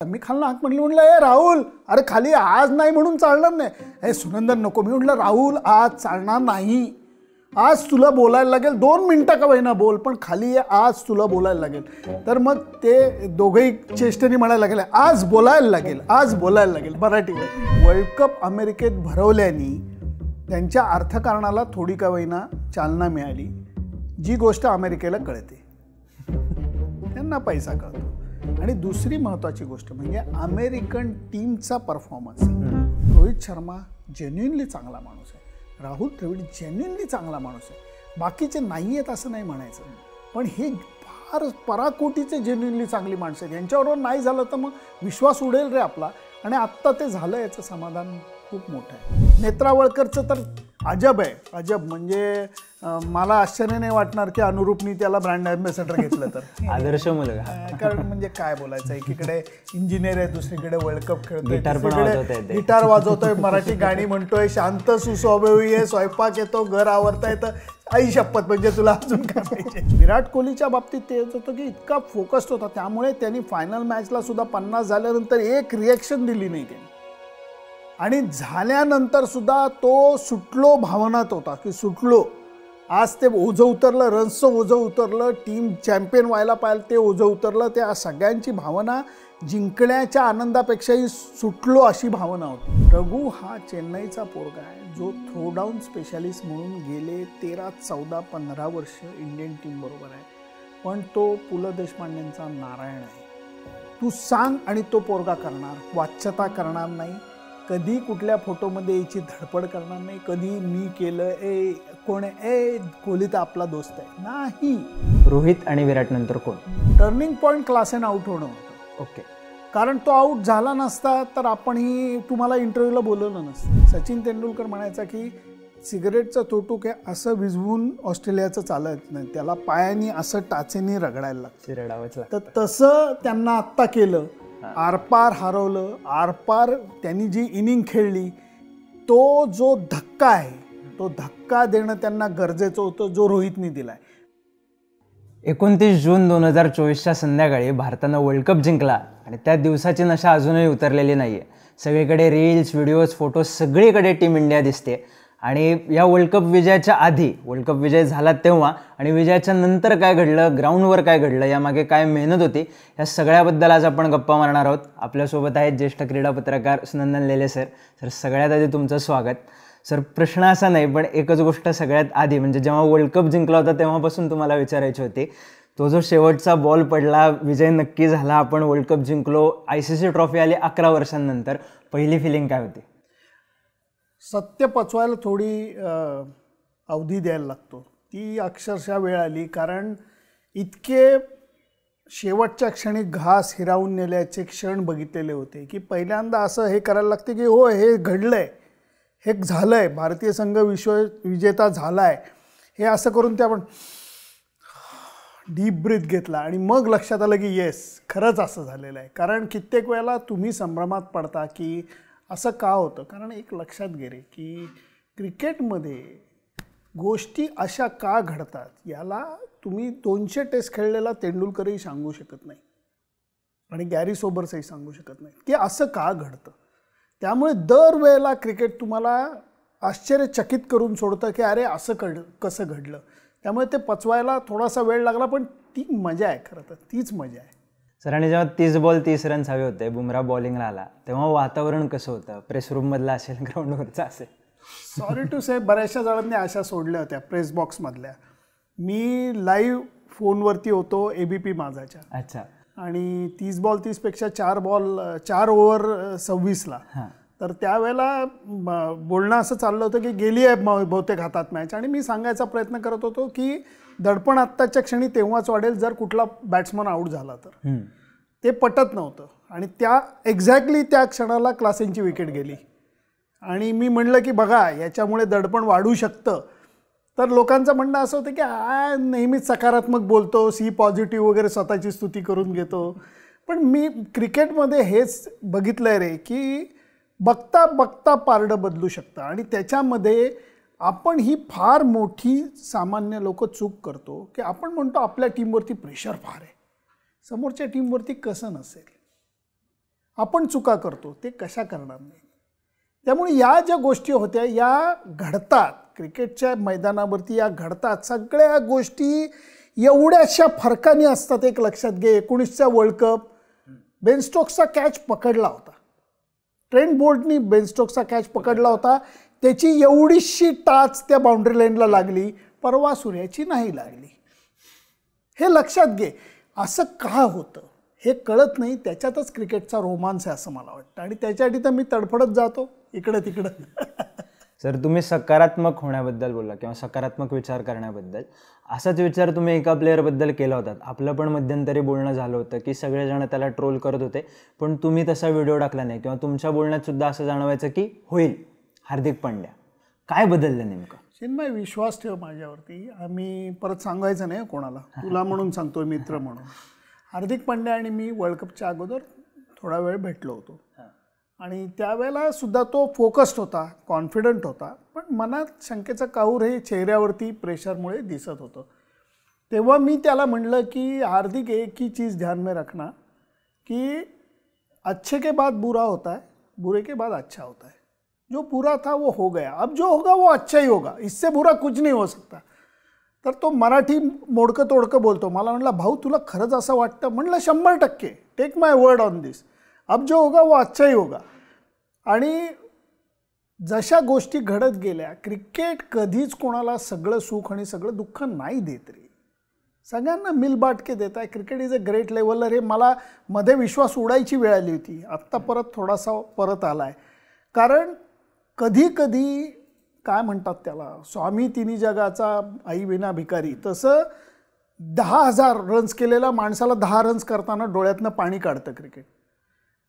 मी खालनं हाक म्हटलं ए राहुल, अरे खाली आज नाही म्हणून चालणार नाही. हे सुनंदन नको. मी म्हटलं राहुल आज चालणार नाही, आज तुला बोलायला लागेल, 2 मिनिटं का होईना बोल, पण खाली ये, आज तुला बोलायला लागेल. तर मग ते दोघंही चेष्टेने म्हणायला लागले आज बोलायला लागेल, आज बोलायला लागेल मराठीमध्ये. वर्ल्ड कप अमेरिकेत भरवल्याने त्यांच्या अर्थकारणाला थोडी का होईना चालना मिळाली. जी गोष्ट अमेरिकेला कळते, त्यांना पैसा कळतो. आणि दुसरी महत्त्वाची गोष्ट म्हणजे अमेरिकन टीमचा परफॉर्मन्स. रोहित शर्मा जेन्युइनली चांगला माणूस आहे, राहुल द्रविड जेन्युइनली चांगला माणूस आहे. बाकीचे नाही आहेत असं नाही म्हणायचं, पण हे फार पराकोटीचे जेन्युइनली चांगली माणसं आहेत. यांच्याबरोबर नाही झालं तर मग विश्वास उडेल रे आपला. आणि आत्ता ते झालं, याचं समाधान खूप मोठं आहे. नेत्रावळकरचं तर अजब आहे, अजब. म्हणजे मला आश्चर्य नाही वाटणार की अनुरूपनी त्याला ब्रँड ॲम्बॅसेडर घेतलं तर. आदर्श मुलगा. कारण म्हणजे काय बोलायचं, एकीकडे इंजिनियर आहे, दुसरीकडे वर्ल्ड कप खेळतोय, गिटार वाजवतोय, मराठी गाणी म्हणतोय, शांत सुस्वभावी आहे, स्वयंपाक येतो, घर आवरता येतं. आई शपथ, म्हणजे तुला अजून काय पाहिजे. विराट कोहलीच्या बाबतीत तेच होतं की इतका फोकस्ड होता, त्यामुळे त्यांनी फायनल मॅचला सुद्धा 50 झाल्यानंतर एक रिॲक्शन दिली नाही त्यांनी. आणि झाल्यानंतर सुद्धा तो सुटलो भावनात होता की सुटलो. आज ते ओझं उतरलं, रन्सचं ओझं उतरलं, टीम चॅम्पियन व्हायला पाहिजे ते ओझं उतरलं. त्या सगळ्यांची भावना जिंकण्याच्या आनंदापेक्षाही सुटलो अशी भावना होती. रघु हा चेन्नईचा पोरगा आहे जो थ्रोडाऊन स्पेशालिस्ट म्हणून गेले 13, 14, 15 वर्ष इंडियन टीम बरोबर आहे. पण तो पु ल देशपांडेंचा नारायण आहे. तू सांग आणि तो पोरगा करणार, वाच्यता करणार नाही, कधी कुठल्या फोटोमध्ये याची धडपड करणार नाही, कधी मी केलं ए कोण ए कोहली तर आपला दोस्त आहे नाही. रोहित आणि विराट नंतर कोण? टर्निंग पॉईंट क्लासेन आउट होणं होतं. ओके. कारण तो आउट झाला नसता तर आपणही तुम्हाला इंटरव्ह्यूला बोलवलं नसतं. सचिन तेंडुलकर म्हणायचा की सिगरेटचं तोटूक आहे असं विझवून ऑस्ट्रेलियाचं चालत नाही, त्याला पायानी असं टाचेनी रगडायला लागतं. तर तसं त्यांना आत्ता केलं, आरपार हरवलं. आरपार त्यांनी जी इनिंग खेळली, तो जो धक्का आहे तो धक्का देणं त्यांना गरजेचं होतं, जो रोहितने दिलाय. 29 जून 2024च्या संध्याकाळी भारतानं वर्ल्ड कप जिंकला आणि त्या दिवसाची नशा अजूनही उतरलेली नाही आहे. सगळीकडे रील्स, व्हिडिओज, फोटोज, सगळीकडे टीम इंडिया दिसते. आणि या वर्ल्ड कप विजयाच्या आधी, वर्ल्ड कप विजय झाला तेव्हा आणि विजयाच्या नंतर काय घडलं, ग्राउंडवर काय घडलं, यामागे काय मेहनत होती, या सगळ्याबद्दल आज आपण गप्पा मारणार आहोत. आपल्यासोबत आहेत ज्येष्ठ क्रीडा पत्रकार सुनंदन लेले सर. सर, सगळ्यात आधी तुमचं स्वागत. सर, प्रश्न असा नाही, पण एकच गोष्ट सगळ्यात आधी, म्हणजे जेव्हा वर्ल्ड कप जिंकला होता तेव्हापासून तुम्हाला विचारायची होती. तो जो शेवटचा बॉल पडला, विजय नक्की झाला, आपण वर्ल्ड कप जिंकलो, ICC ट्रॉफी आली 11 वर्षांनंतर, पहिली फिलिंग काय होती? सत्य पचवायला थोडी अवधी द्यायला लागतो. ती अक्षरशः वेळ आली, कारण इतके शेवटच्या क्षणी घास हिरावून नेल्याचे क्षण बघितलेले होते की पहिल्यांदा असं हे करायला लागते की हो हे घडलंय, हे झालंय, भारतीय संघ विजेता झालाय, हे असं करून ते आपण डीप ब्रीथ घेतला आणि मग लक्षात आलं की येस, खरंच असं झालेलं आहे. कारण कित्येक वेळेला तुम्ही संभ्रमात पडता की असं का होतं. कारण एक लक्षात गेले की क्रिकेटमध्ये गोष्टी अशा का घडतात, याला तुम्ही 200 टेस्ट खेळलेला तेंडुलकरही सांगू शकत नाही आणि गॅरी सोबर्सही सांगू शकत नाही की असं का घडतं. त्यामुळे दरवेळेला क्रिकेट तुम्हाला आश्चर्यचकित करून सोडतं की अरे असं कसं घडलं. त्यामुळे ते पचवायला थोडासा वेळ लागला, पण ती मजा आहे, खरं तर तीच मजा आहे. सर, आणि जेव्हा 30 बॉल 30 रन्स हवे होते, बुमराह बॉलिंगला आला, तेव्हा वातावरण कसं होतं? प्रेस रूममधलं असेल, ग्राउंडवरचं असेल? सॉरी टू से, बऱ्याचशा जणांनी अशा सोडल्या होत्या प्रेस बॉक्समधल्या. मी लाईव्ह फोनवरती होतो ABP माझाच्या. अच्छा. आणि 30 बॉल 30पेक्षा 4 ओव्हर 26ला. तर त्यावेळेला बोलणं असं चाललं होतं की गेली आहे बहुतेक हातात मॅच, आणि मी सांगायचा प्रयत्न करत होतो की दडपण आत्ताच्या क्षणी तेव्हाच वाढेल जर कुठला बॅट्समन आऊट झाला तर. ते पटत नव्हतं आणि एक्झॅक्टली त्या क्षणाला क्लासेनची विकेट गेली. आणि मी म्हणलं की बघा याच्यामुळे दडपण वाढू शकतं. तर लोकांचं म्हणणं असं होतं की नेहमीच सकारात्मक बोलतो, सी पॉझिटिव्ह वगैरे, स्वतःची स्तुती करून घेतो. पण मी क्रिकेटमध्ये हेच बघितलं आहे रे की बघता बघता पारडं बदलू शकतं. आणि त्याच्यामध्ये आपण ही फार मोठी सामान्य लोक चूक करतो की आपण म्हणतो आपल्या टीमवरती प्रेशर फार आहे, समोरच्या टीमवरती कसं नसेल. आपण चुका करतो ते कशा करणार नाही. त्यामुळे या ज्या गोष्टी होत्या या घडतात क्रिकेटच्या मैदानावरती, या घडतात. सगळ्या गोष्टी एवढ्याशा फरकाने असतात. एक लक्षात घे, 19चा वर्ल्ड कप बेन स्टोक्सचा कॅच पकडला होता, ट्रेंट बोल्टनी बेन स्टोक्सचा कॅच पकडला होता, त्याची एवढीशी टाच त्या बाउंड्री लाईनला लागली, परवा सूर्याची नाही लागली. हे लक्षात घे. असं का होतं हे कळत नाही. त्याच्यातच क्रिकेटचा रोमांच आहे असं मला वाटतं, आणि त्याच्यासाठी तर मी तडफडत जातो इकडं तिकडं. सर, तुम्ही सकारात्मक होण्याबद्दल बोलला किंवा सकारात्मक विचार करण्याबद्दल. असाच विचार तुम्ही एका प्लेअरबद्दल केला होता. आपलं पण मध्यंतरी बोलणं झालं होतं की सगळेजण त्याला ट्रोल करत होते, पण तुम्ही तसा व्हिडिओ टाकला नाही किंवा तुमच्या बोलण्यात सुद्धा असं जाणवायचं की होईल हार्दिक पांड्या. काय बदललं नेमकं? चिन्मय, विश्वास ठेव माझ्यावरती. आम्ही परत सांगायचं नाही कोणाला, तुला म्हणून सांगतोय, मित्र म्हणून. हार्दिक पांड्या आणि मी वर्ल्ड कपच्या अगोदर थोडा वेळ भेटलो होतो, आणि त्यावेळेला सुद्धा तो फोकस्ड होता, कॉन्फिडंट होता, पण मनात शंकेचं काहूर हे चेहऱ्यावरती प्रेशरमुळे दिसत होतं. तेव्हा मी त्याला म्हणलं की हार्दिक, एक ही चीज़ ध्यान में रखना कि अच्छे के बाद बुरा होता है, बुरे के बाद अच्छा होता है. जो बुरा था वो हो गया, अब जो होगा वो अच्छा ही होगा, इससे बुरा कुछ नहीं हो सकता. तर तो मराठी मोडकं तोडकं बोलतो. मला म्हटला, भाऊ तुला खरंच असं वाटतं? म्हणलं 100%, टेक माय वर्ड ऑन दिस, अब जो होगा वो अच्छा ही होगा. आणि जशा गोष्टी घडत गेल्या, क्रिकेट कधीच कोणाला सगळं सुख आणि सगळं दुःख नाही देत रे, सगळ्यांना मिलबाटके देत आहे. Cricket is a great leveller. हे मला मध्ये विश्वास उडायची वेळ आली होती, आत्ता परत थोडासा परत आला आहे. कारण कधी कधी काय म्हणतात त्याला, स्वामी तिन्ही जगाचा आई विना भिकारी, तसं 10,000 रन्स केलेल्या माणसाला 10 रन्स करताना डोळ्यातनं पाणी काढतं क्रिकेट.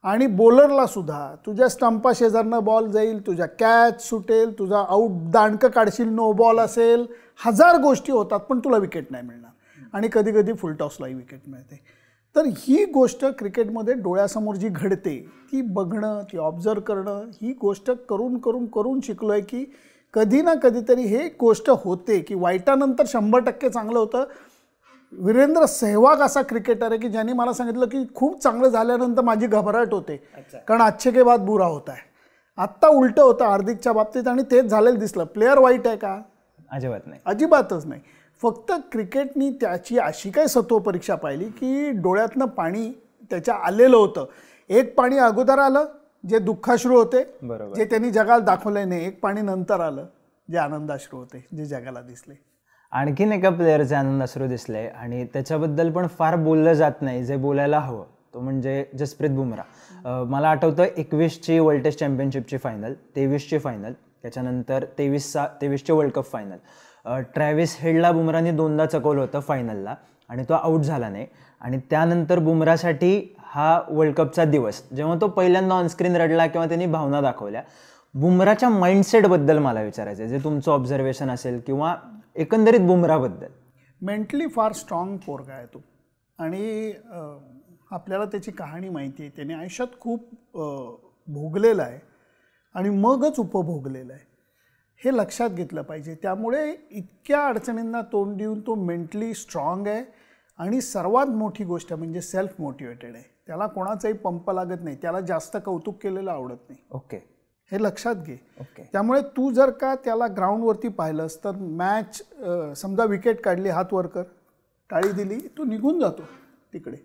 आणि बॉलरला सुद्धा तुझ्या स्टंपा शेजारनं बॉल जाईल, तुझ्या कॅच सुटेल, तुझा आऊट दांडकं काढशील, नो बॉल असेल, 1000 गोष्टी होतात, पण तुला विकेट नाही मिळणार. आणि कधी कधी फुलटॉसलाही विकेट मिळते. तर ही गोष्ट क्रिकेटमध्ये डोळ्यासमोर जी घडते ती बघणं, ती ऑब्झर्व करणं, ही गोष्ट करून करून करून शिकलो आहे की कधी ना कधीतरी हे गोष्ट होते की वाईटानंतर 100% चांगलं होतं. वीरेंद्र सहवाग असा क्रिकेटर आहे की ज्यांनी मला सांगितलं की खूप चांगलं झाल्यानंतर माझी घबराट होते, कारण अच्छे के बाद बुरा होता है. आत्ता उलटं होतं हार्दिकच्या बाबतीत, आणि तेच झालेलं दिसलं. प्लेअर वाईट आहे का? अजिबात नाही, अजिबातच नाही. फक्त क्रिकेटनी त्याची अशी काही सत्व परीक्षा पाहिली की डोळ्यातनं पाणी त्याच्या आलेलं होतं. एक पाणी अगोदर आलं जे दुःखाश्रू होते, जे त्यांनी जगाला दाखवले नाही. एक पाणी नंतर आलं जे आनंदाश्रू होते, जे जगाला दिसले. आणखीन एका प्लेअरचे आनंदाश्रू दिसले, आणि त्याच्याबद्दल पण फार बोललं जात नाही, जे बोलायला हवं, तो म्हणजे जसप्रीत बुमराह. मला आठवतं 21ची वर्ल्ड टेस्ट चॅम्पियनशिपची फायनल, 23ची फायनल, त्याच्यानंतर 23चे वर्ल्ड कप फायनल. ट्रॅव्हिस हेडला बुमराहने 2दा चकवलं होतं फायनलला, आणि तो आऊट झाला नाही. आणि त्यानंतर बुमराहसाठी हा वर्ल्ड कपचा दिवस, जेव्हा तो पहिल्यांदा ऑनस्क्रीन रडला किंवा त्यांनी भावना दाखवल्या, बुमराहच्या माइंडसेटबद्दल मला विचारायचं आहे, जे तुमचं ऑब्झर्वेशन असेल किंवा एकंदरीत बुमराहबद्दल. मेंटली फार स्ट्रॉंग पोरगा आहे तो, आणि आपल्याला त्याची कहाणी माहिती आहे. त्याने आयुष्यात खूप भोगलेलं आहे आणि मगच उपभोगलेलं आहे, हे लक्षात घेतलं पाहिजे. त्यामुळे इतक्या अडचणींना तोंड देऊन तो मेंटली स्ट्रॉंग आहे, आणि सर्वात मोठी गोष्ट म्हणजे सेल्फ मोटिवेटेड आहे. त्याला कोणाचाही पंप लागत नाही, त्याला जास्त कौतुक केलेलं आवडत नाही. ओके, हे लक्षात घे. त्यामुळे तू जर का त्याला ग्राउंडवरती पाहिलंस तर मॅच समजा विकेट काढली, हात वर कर, टाळी दिली, तो निघून जातो तिकडे,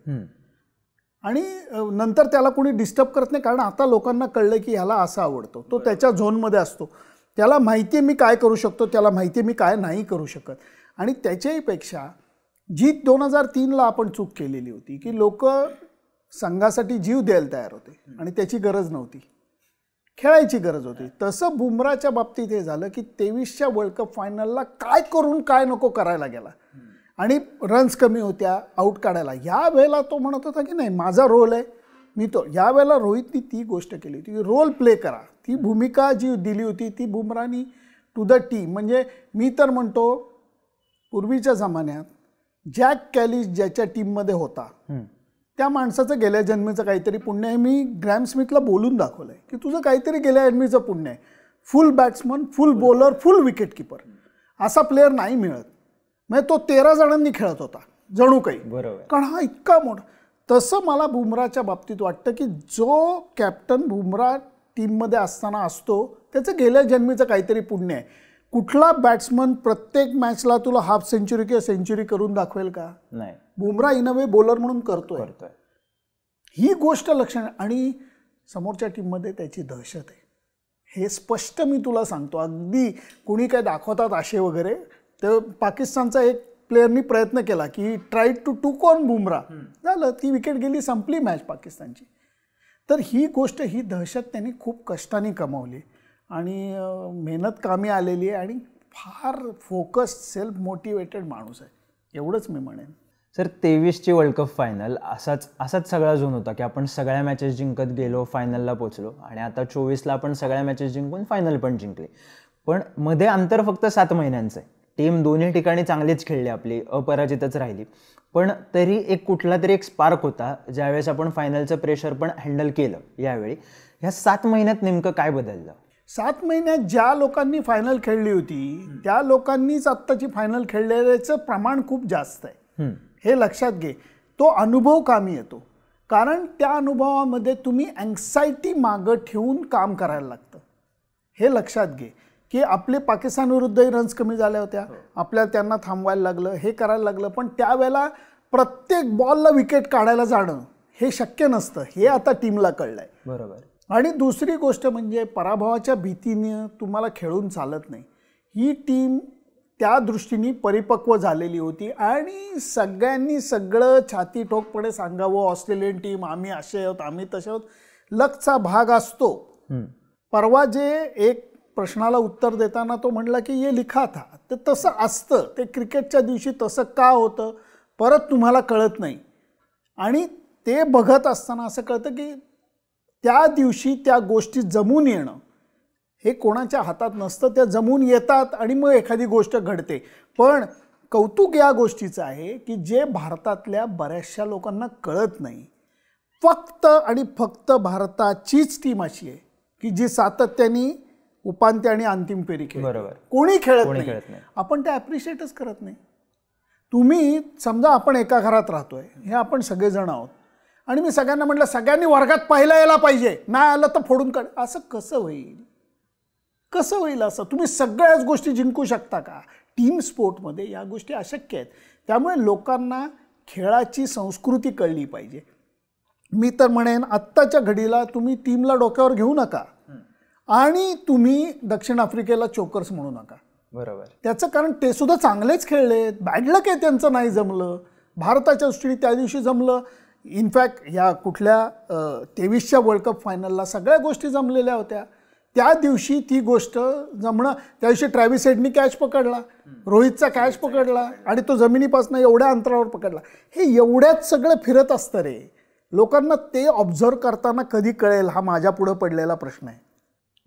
आणि नंतर त्याला कोणी डिस्टर्ब करत नाही, कारण आता लोकांना कळलं की ह्याला असं आवडतो. तो त्याच्या झोनमध्ये असतो, त्याला माहिती आहे मी काय करू शकतो, त्याला माहिती आहे मी काय नाही करू शकत. आणि त्याच्याहीपेक्षा जी 2003ला आपण चूक केलेली होती की लोक संघासाठी जीव द्यायला तयार होते, आणि त्याची गरज नव्हती, खेळायची गरज होती. तसं बुमराहच्या बाबतीत हे झालं की 23च्या वर्ल्ड कप फायनलला काय करून काय नको करायला गेला, आणि रन्स कमी होत्या, आऊट काढायला. या वेळेला तो म्हणत होता की नाही माझा रोल आहे, मी तो. यावेळेला रोहितनी ती गोष्ट केली होती की रोल प्ले करा. ती भूमिका जी दिली होती ती बुमराहनी टू द टीम. म्हणजे मी तर म्हणतो पूर्वीच्या जमान्यात जॅक कॅलिस ज्याच्या टीममध्ये होता त्या माणसाचं गेल्या जन्मीचं काहीतरी पुण्य आहे. मी ग्रॅम स्मिथला बोलून दाखवलं आहे की तुझं काहीतरी गेल्या जन्मीचं पुण्य आहे. फुल बॅट्समन, फुल बॉलर, फुल विकेट किपर असा प्लेअर नाही मिळत. म्हणजे तो 13 जणांनी खेळत होता जणू काही, बरोबर, कारण हा इतका मोठा. तसं मला बुमराच्या बाबतीत वाटतं की जो कॅप्टन बुमरा टीममध्ये असताना असतो त्याचं गेल्या जन्मीचं काहीतरी पुण्य आहे. कुठला बॅट्समन प्रत्येक मॅचला तुला हाफ सेंचुरी किंवा सेंचुरी करून दाखवेल का? नाही. Bumrah in a way bowler म्हणून करतोय. ही गोष्ट लक्षण आणि समोरच्या टीममध्ये त्याची दहशत आहे. हे स्पष्ट मी तुला सांगतो. अगदी कोणी काय दाखवतात आशे वगैरे, तर पाकिस्तानचा एक प्लेयरनी प्रयत्न केला की ट्राय टू टूक ऑन बुमरा, झालं, ती विकेट गेली, संपली मॅच पाकिस्तानची. तर ही गोष्ट, ही दहशत त्यांनी खूप कष्टाने कमावली आणि मेहनत कामी आलेली आहे आणि फार फोकस्ड, सेल्फ मोटिवेटेड माणूस आहे, एवढंच मी म्हणेन. सर 23ची वर्ल्ड कप फायनल असाच सगळा झोन होता की आपण सगळ्या मॅचेस जिंकत गेलो, फायनलला पोचलो आणि आता 24ला आपण सगळ्या मॅचेस जिंकून फायनल पण जिंकली. पण मध्ये अंतर फक्त 7 महिन्यांचं आहे. टीम दोन्ही ठिकाणी चांगलीच खेळली, आपली अपराजितच राहिली. पण तरी एक कुठला तरी एक स्पार्क होता ज्यावेळेस आपण फायनलचं प्रेशर पण हँडल केलं. यावेळी ह्या 7 महिन्यात नेमकं काय बदललं? 7 महिन्यात ज्या लोकांनी फायनल खेळली होती त्या लोकांनीच आत्ताची फायनल खेळलेल्याचं प्रमाण खूप जास्त आहे. हे लक्षात घे. तो अनुभव कामी येतो, कारण त्या अनुभवामध्ये तुम्ही अँक्सायटी मागं ठेवून काम करायला लागतं. हे लक्षात घे की आपले पाकिस्तान विरुद्धही रन्स कमी झाल्या होत्या, आपल्याला त्यांना थांबवायला लागलं, हे करायला लागलं. पण त्यावेळेला प्रत्येक बॉलला विकेट काढायला जाणं हे शक्य नसतं, हे आता टीमला कळलंय. बरोबर. आणि दुसरी गोष्ट म्हणजे पराभवाच्या भीतीने तुम्हाला खेळून चालत नाही. ही टीम त्या दृष्टीने परिपक्व झालेली होती आणि सगळ्यांनी सगळं छाती ठोकपणे सांगावं, ऑस्ट्रेलियन टीम आम्ही असे आहोत, आम्ही तसे आहोत, लकचा भाग असतो. परवा जे एक प्रश्नाला उत्तर देताना तो म्हणला की ये लिखा था, तर तसं असतं. ते क्रिकेटच्या दिवशी तसं का होतं परत तुम्हाला कळत नाही. आणि ते बघत असताना असं कळतं की त्या दिवशी त्या गोष्टी जमून येणं हे कोणाच्या हातात नसतं. त्या जमून येतात आणि मग एखादी गोष्ट घडते. पण कौतुक या गोष्टीचं आहे की जे भारतातल्या बऱ्याचशा लोकांना कळत नाही. फक्त आणि फक्त भारताचीच टीम अशी आहे की जी सातत्याने उपांत्य आणि अंतिम फेरी खेळते. बरोबर. कोणी खेळत नाही. आपण ते ॲप्रिशिएटच करत नाही. तुम्ही समजा आपण एका घरात राहतोय, हे आपण सगळेजण आहोत, आणि मी सगळ्यांना म्हटलं सगळ्यांनी वर्गात पहिला यायला पाहिजे, नाही आलं तर फोडून काढ, असं कसं होईल? कसं होईल असं? तुम्ही सगळ्याच गोष्टी जिंकू शकता का? टीम स्पोर्टमध्ये या गोष्टी अशक्य आहेत. त्यामुळे लोकांना खेळाची संस्कृती कळली पाहिजे. मी तर म्हणेन आत्ताच्या घडीला तुम्ही टीमला डोक्यावर घेऊ नका आणि तुम्ही दक्षिण आफ्रिकेला चोकर्स म्हणू नका. बरोबर. त्याचं कारण ते सुद्धा चांगलेच खेळले, बॅड लक आहे त्यांचं नाही जमलं. भारताच्या दृष्टीने त्या दिवशी जमलं. इनफॅक्ट या कुठल्या 23च्या वर्ल्ड कप फायनलला सगळ्या गोष्टी जमलेल्या होत्या. त्या दिवशी ती गोष्ट जमणं, त्या दिवशी ट्रॅव्हिस हेडनी कॅच पकडला, रोहितचा कॅच पकडला आणि तो जमिनीपासून एवढ्या अंतरावर पकडला. हे एवढ्याच सगळं फिरत असतं रे. लोकांना ते ऑब्झर्व करताना कधी कळेल हा माझ्या पुढं पडलेला प्रश्न आहे.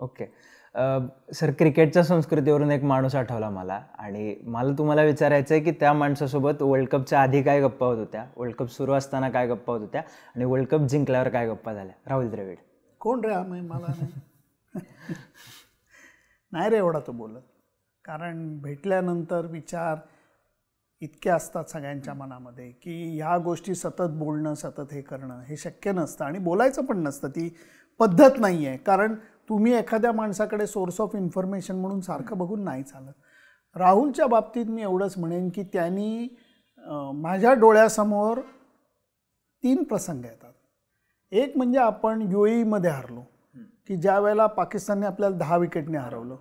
ओके सर, क्रिकेटच्या संस्कृतीवरून एक माणूस आठवला मला आणि मला तुम्हाला विचारायचं आहे की त्या माणसासोबत वर्ल्ड कपच्या आधी काय गप्पा होत होत्या, वर्ल्ड कप सुरू असताना काय गप्पा होत होत्या आणि वर्ल्ड कप जिंकल्यावर काय गप्पा झाल्या? राहुल द्रविड. कोण रे मला नाही रे एवढा तो बोलत, कारण भेटल्यानंतर विचार इतके असतात सगळ्यांच्या मनामध्ये की ह्या गोष्टी सतत बोलणं, सतत हे करणं हे शक्य नसतं आणि बोलायचं पण नसतं. ती पद्धत नाही आहे. कारण तुम्ही एखाद्या माणसाकडे सोर्स ऑफ इन्फॉर्मेशन म्हणून सारखं बघून नाही चालत. राहुलच्या बाबतीत मी एवढंच म्हणेन की त्यांनी माझ्या डोळ्यासमोर 3 प्रसंग येतात. एक म्हणजे आपण UAEमध्ये हरलो की ज्या वेळेला पाकिस्तानने आपल्याला 10 विकेटने हरवलं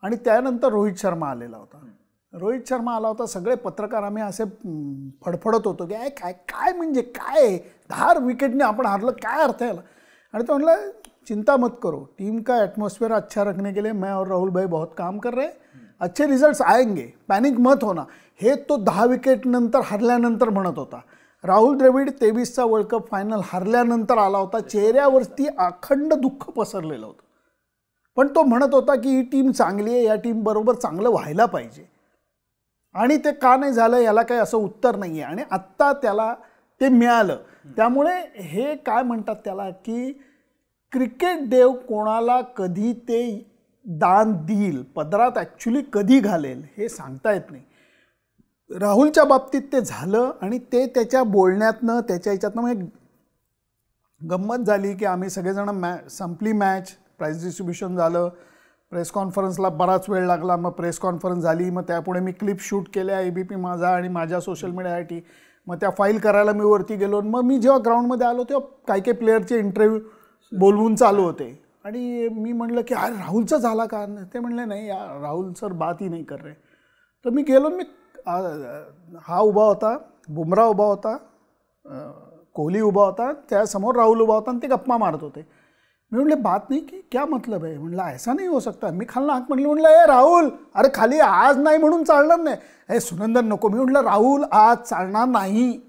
आणि त्यानंतर रोहित शर्मा आलेला होता. रोहित शर्मा आला होता, सगळे पत्रकार आम्ही असे फडफडत होतो की काय काय म्हणजे काय 10 विकेटने आपण हरलं, काय अर्थ याला? आणि तो म्हणला चिंता मत करो, टीम का एटमॉस्फेयर अच्छा रखने के लिए मैं और राहुल भाई बहुत काम कर रहे हैं, अच्छे रिजल्ट्स आएंगे, पैनिक मत होना. हे तो 10 विकेट नंतर हरल्यानंतर म्हणत होता. राहुल द्रविड 23चा वर्ल्ड कप फायनल हरल्यानंतर आला होता. चेहऱ्यावरती अखंड दुःख पसरलेलं होतं. पण तो म्हणत होता की ही टीम चांगली आहे, या टीम बरोबर चांगलं व्हायला पाहिजे आणि ते का नाही झालं याला काही असं उत्तर नाही आहे आणि आत्ता त्याला ते मिळालं. त्यामुळे हे काय म्हणतात त्याला की क्रिकेट देव कोणाला कधी ते दान देईल, पदरात ॲक्च्युली कधी घालेल हे सांगता येत नाही. राहुलच्या बाबतीत ते झालं आणि ते त्याच्या बोलण्यातनं त्याच्या ह्याच्यातनं म्हणजे गंमत झाली की आम्ही सगळेजण संपली मॅच, प्राईज डिस्ट्रीब्युशन झालं, प्रेस कॉन्फरन्सला बराच वेळ लागला, मग प्रेस कॉन्फरन्स झाली, मग त्यापुढे मी क्लिप शूट केल्या ABP माझा आणि माझ्या सोशल मीडियासाठी, मग त्या फाईल करायला मी वरती गेलो. मग मी जेव्हा ग्राउंडमध्ये आलो तेव्हा काही काही प्लेअरचे इंटरव्ह्यू बोलवून चालू होते आणि मी म्हणलं की अरे राहुलचं झाला का? ते म्हणले नाही यार राहुल सर बात ही नाही कर रहे. तर मी गेलो, मी हा उभा होता, बुमराह उभा होता, कोहली उभा होता, त्यासमोर राहुल उभा होता आणि ते गप्पा मारत होते. मी म्हणले बात नाही की क्या मतलब आहे? म्हणलं ऐसा नाही हो सकता. मी खालनं हाक म्हणलं ए राहुल अरे खाली आज नाही म्हणून चालणार नाही. हे सुनंदन नको. मी म्हटलं राहुल आज चालणार नाही,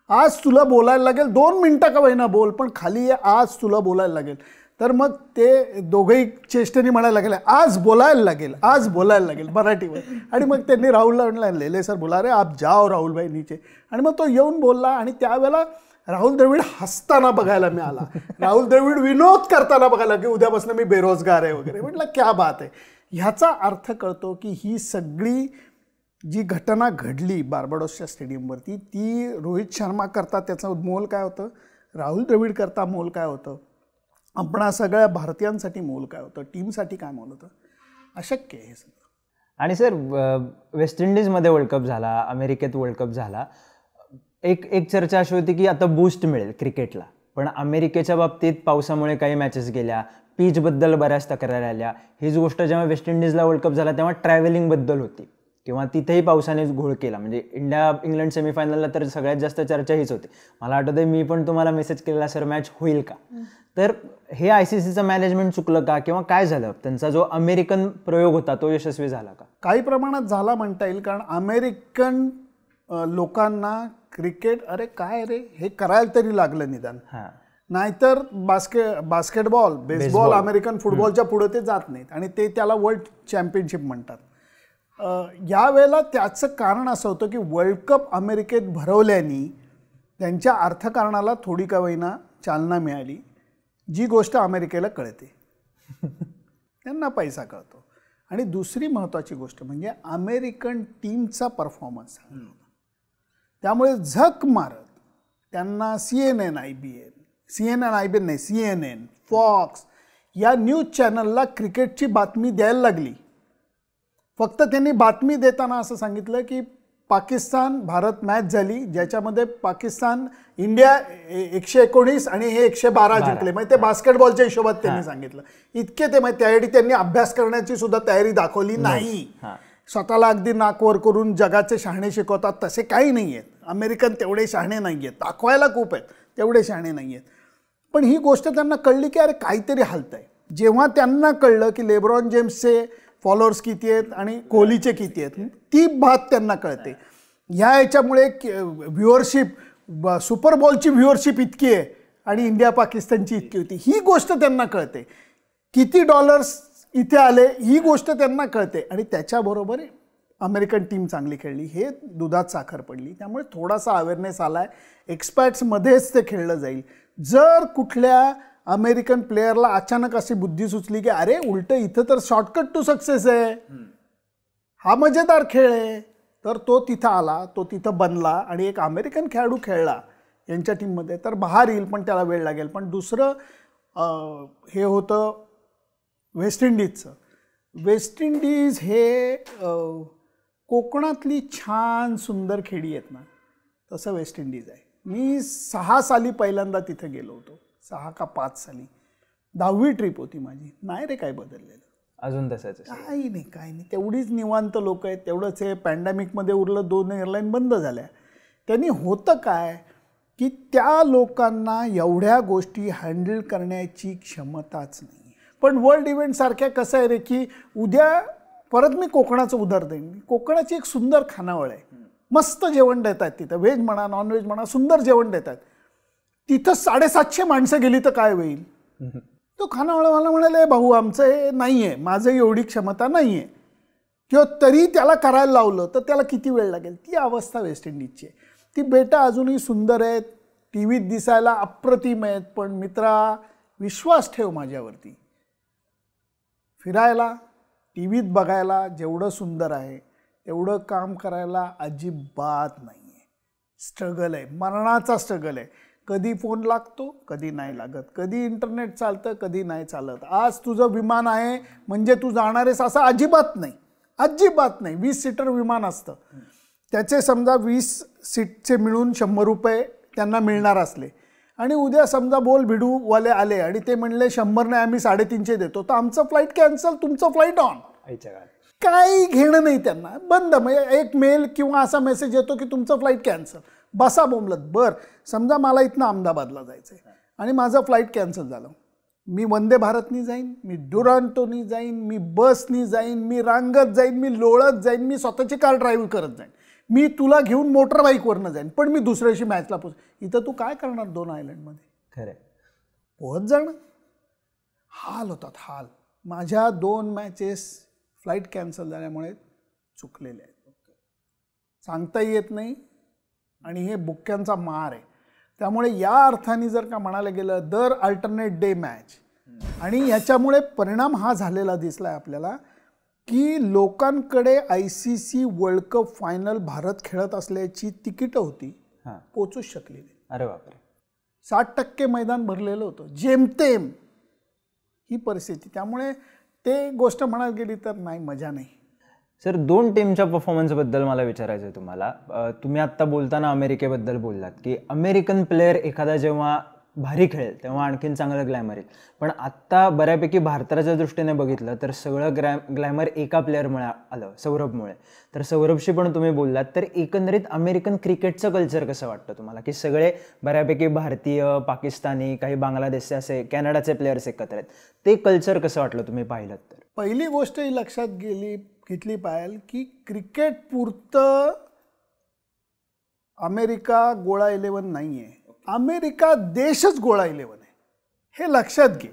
आज तुला बोलायला लागेल, 2 मिनटं का होईना बोल, पण खाली आज तुला बोलायला लागेल. तर मग ते दोघंही चेष्टेने म्हणायला लागले आज बोलायला लागेल, आज बोलायला लागेल मराठीवर. आणि मग त्यांनी राहुलला म्हणलं लेले सर बोला रे आप जाओ राहुल भाई नीचे. आणि मग तो येऊन बोलला आणि त्यावेळेला राहुल द्रविड हसताना बघायला मिळाला, राहुल द्रविड विनोद करताना बघायला की उद्यापासून मी बेरोजगार आहे वगैरे. म्हटलं क्या बात आहे. ह्याचा अर्थ कळतो की ही सगळी जी घटना घडली बार्बाडोसच्या स्टेडियमवरती ती रोहित शर्मा करता त्याचं मोल काय होतं, राहुल द्रविड करता मोल काय होतं, आपणा सगळ्या भारतीयांसाठी मोल काय होतं, टीमसाठी काय मोल होतं, अशक्य आहे हे सगळं. आणि सर वेस्ट इंडिजमध्ये वर्ल्ड कप झाला, अमेरिकेत वर्ल्ड कप झाला, एक चर्चा अशी होती की आता बूस्ट मिळेल क्रिकेटला, पण अमेरिकेच्या बाबतीत पावसामुळे काही मॅचेस गेल्या, पिचबद्दल बऱ्याच तक्रारी आल्या. हीच गोष्ट जेव्हा वेस्ट इंडिजला वर्ल्ड कप झाला तेव्हा ट्रॅव्हलिंगबद्दल होती किंवा तिथेही पावसानेच घोळ केला. म्हणजे इंडिया इंग्लंड सेमीफायनलला तर सगळ्यात जास्त चर्चा हीच होती. मला आठवतं मी पण तुम्हाला मेसेज केलेला सर मॅच होईल का. तर हे ICCचं मॅनेजमेंट चुकलं का किंवा काय झालं, त्यांचा जो अमेरिकन प्रयोग होता तो यशस्वी झाला का? काही प्रमाणात झाला म्हणता येईल, कारण अमेरिकन लोकांना क्रिकेट अरे काय रे हे करायला तरी लागलं निदान. नाहीतर बास्केटबॉल बेसबॉल अमेरिकन फुटबॉलच्या पुढे ते जात नाहीत आणि ते त्याला वर्ल्ड चॅम्पियनशिप म्हणतात. यावेळेला त्याचं कारण असं होतं की वर्ल्ड कप अमेरिकेत भरवल्याने त्यांच्या अर्थकारणाला थोडी का होईना चालना मिळाली, जी गोष्ट अमेरिकेला कळते. त्यांना पैसा कळतो. आणि दुसरी महत्त्वाची गोष्ट म्हणजे अमेरिकन टीमचा परफॉर्मन्स त्यामुळे झक मारत त्यांना CNN नाही CNN, फॉक्स या न्यूज चॅनलला क्रिकेटची बातमी द्यायला लागली. फक्त त्यांनी बातमी देताना असं सांगितलं की पाकिस्तान भारत मॅच झाली ज्याच्यामध्ये पाकिस्तान इंडिया 119 आणि हे 112 जिंकले. म्हणजे ते बास्केटबॉलच्या हिशोबात त्यांनी सांगितलं. इतके ते माहिती त्यासाठी त्यांनी अभ्यास करण्याची सुद्धा तयारी दाखवली नाही. स्वतःला अगदी नाकवर करून जगाचे शहाणे शिकवतात तसे काही नाही आहेत. अमेरिकन तेवढे शहाणे नाही आहेत, दाखवायला खूप आहेत, तेवढे शहाणे नाही आहेत. पण ही गोष्ट त्यांना कळली की अरे काहीतरी हालतंय. जेव्हा त्यांना कळलं की लेब्रॉन जेम्सचे फॉलोअर्स किती आहेत आणि कोहलीचे किती आहेत, ती बात त्यांना कळते. ह्या याच्यामुळे व्ह्युअरशिप सुपर बॉलची व्ह्युअरशिप इतकी आहे आणि इंडिया पाकिस्तानची इतकी होती, ही गोष्ट त्यांना कळते. किती डॉलर्स इथे आले ही गोष्ट त्यांना कळते. आणि त्याच्याबरोबर अमेरिकन टीम चांगली खेळली, हे दुधात साखर पडली. त्यामुळे थोडासा अवेअरनेस आला आहे. एक्सपर्ट्समध्येच ते खेळलं जाईल. जर कुठल्या अमेरिकन प्लेयरला अचानक अशी बुद्धी सुचली की अरे उलट इथं तर शॉर्टकट टू सक्सेस आहे, हा मजेदार खेळ आहे, तर तो तिथं आला, तो तिथं बनला आणि एक अमेरिकन खेळाडू खेळला यांच्या टीममध्ये, तर बाहेर येईल पण त्याला वेळ लागेल. पण दुसरं हे होतं वेस्ट इंडिजचं. वेस्ट इंडिज हे कोकणातली छान सुंदर खेडी आहेत ना, तसं वेस्ट इंडिज आहे. मी 6 साली पहिल्यांदा तिथे गेलो होतो, 6 का 5 साली. 10वी ट्रिप होती माझी. नाही रे काय बदललेलं, अजून तसंच काही नाही. तेवढीच निवांत लोक आहेत, तेवढंच आहे. पॅन्डेमिकमध्ये उरलं 2 एअरलाईन बंद झाल्या. त्यांनी होतं काय की त्या लोकांना एवढ्या गोष्टी हँडल करण्याची क्षमताच नाही. पण वर्ल्ड इव्हेंटसारख्या कसं आहे रे की उद्या परत मी कोकणाचं उदाहरण देईन. कोकणाची एक सुंदर खानावळ आहे, मस्त जेवण देतात तिथं, व्हेज म्हणा नॉनव्हेज म्हणा, सुंदर जेवण देतात. तिथं 750 माणसं गेली तर काय होईल. तो खानावळवाला म्हणाले भाऊ आमचं हे नाही आहे, माझं एवढी क्षमता नाही आहे, किंवा तरी त्याला करायला लावलं तर त्याला किती वेळ लागेल. ती अवस्था वेस्ट इंडिजची आहे. ती बेटा अजूनही सुंदर आहेत, टी व्हीत दिसायला अप्रतिम आहेत, पण मित्रा विश्वास ठेव माझ्यावरती, फिरायला टी व्हीत बघायला जेवढं सुंदर आहे एवढं काम करायला अजिबात नाही आहे. स्ट्रगल आहे, मरणाचा स्ट्रगल आहे. कधी फोन लागतो, कधी नाही लागत, कधी इंटरनेट चालतं, कधी नाही चालत. आज तुझं विमान आहे म्हणजे तू जाणार आहेस असं अजिबात नाही, अजिबात नाही. 20 सीटर विमान असतं, त्याचे समजा 20 सीटचे मिळून 100 रुपये त्यांना मिळणार असले आणि उद्या समजा बोल भिडूवाले आले आणि ते म्हणले 100 नाही आम्ही 350 देतो, तर आमचं फ्लाईट कॅन्सल, तुमचं फ्लाईट ऑन. काही घेणं नाही त्यांना, बंद. म्हणजे एक मेल किंवा असा मेसेज येतो की तुमचं फ्लाईट कॅन्सल. बसा बोंबलत. बरं, समजा मला इथनं अहमदाबादला जायचं आहे आणि माझं फ्लाईट कॅन्सल झालं. मी वंदे भारतनी जाईन, मी डुरांटोनी जाईन, मी बसनी जाईन, मी रांगत जाईन, मी लोळत जाईन, मी स्वतःची कार ड्राईव्ह करत जाईन, मी तुला घेऊन मोटरबाईकवरनं जाईन, पण मी दुसऱ्या दिवशी मॅचला पोहोच. इथं तू काय करणार 2 आयलंडमध्ये? खरं पोहोच जाणं. हाल होतात, हाल. माझ्या 2 मॅचेस फ्लाईट कॅन्सल झाल्यामुळे चुकलेले आहेत. सांगता येत नाही आणि हे बुक्क्यांचा मार आहे. त्यामुळे या अर्थाने जर का म्हणायला गेलं दर अल्टरनेट डे मॅच, आणि ह्याच्यामुळे परिणाम हा झालेला दिसला आहे आपल्याला की लोकांकडे ICC world cup final Bharat खेळत असल्याची तिकीटं होती, पोचूच शकली नाही. अरे बापरे. 60% मैदान भरलेलं होतं जेमतेम, ही परिस्थिती. त्यामुळे ते गोष्ट म्हणायला गेली तर नाही, मजा नाही. सर, 2 टीमच्या परफॉर्मन्सबद्दल मला विचारायचं आहे तुम्हाला. तुम्ही आत्ता बोलताना अमेरिकेबद्दल बोललात की अमेरिकन प्लेअर एखादा जेव्हा भारी खेळेल तेव्हा आणखीन चांगलं ग्लॅमर येईल, पण आत्ता बऱ्यापैकी भारताच्या दृष्टीने बघितलं तर सगळं ग्लॅमर एका प्लेअरमुळे आलं, सौरभमुळे. तर सौरभशी पण तुम्ही बोललात, तर एकंदरीत अमेरिकन क्रिकेटचं कल्चर कसं वाटतं तुम्हाला की सगळे बऱ्यापैकी भारतीय, पाकिस्तानी, काही बांगलादेशचे, असे कॅनडाचे प्लेयर्स एकत्र आहेत, ते कल्चर कसं वाटलं तुम्ही पाहिलं तर? पहिली गोष्ट ही लक्षात घेतली पाहिजे की क्रिकेट पुरतं अमेरिका गोळा 11 नाही आहे, अमेरिका देशच गोळा 11 आहे, हे लक्षात घे.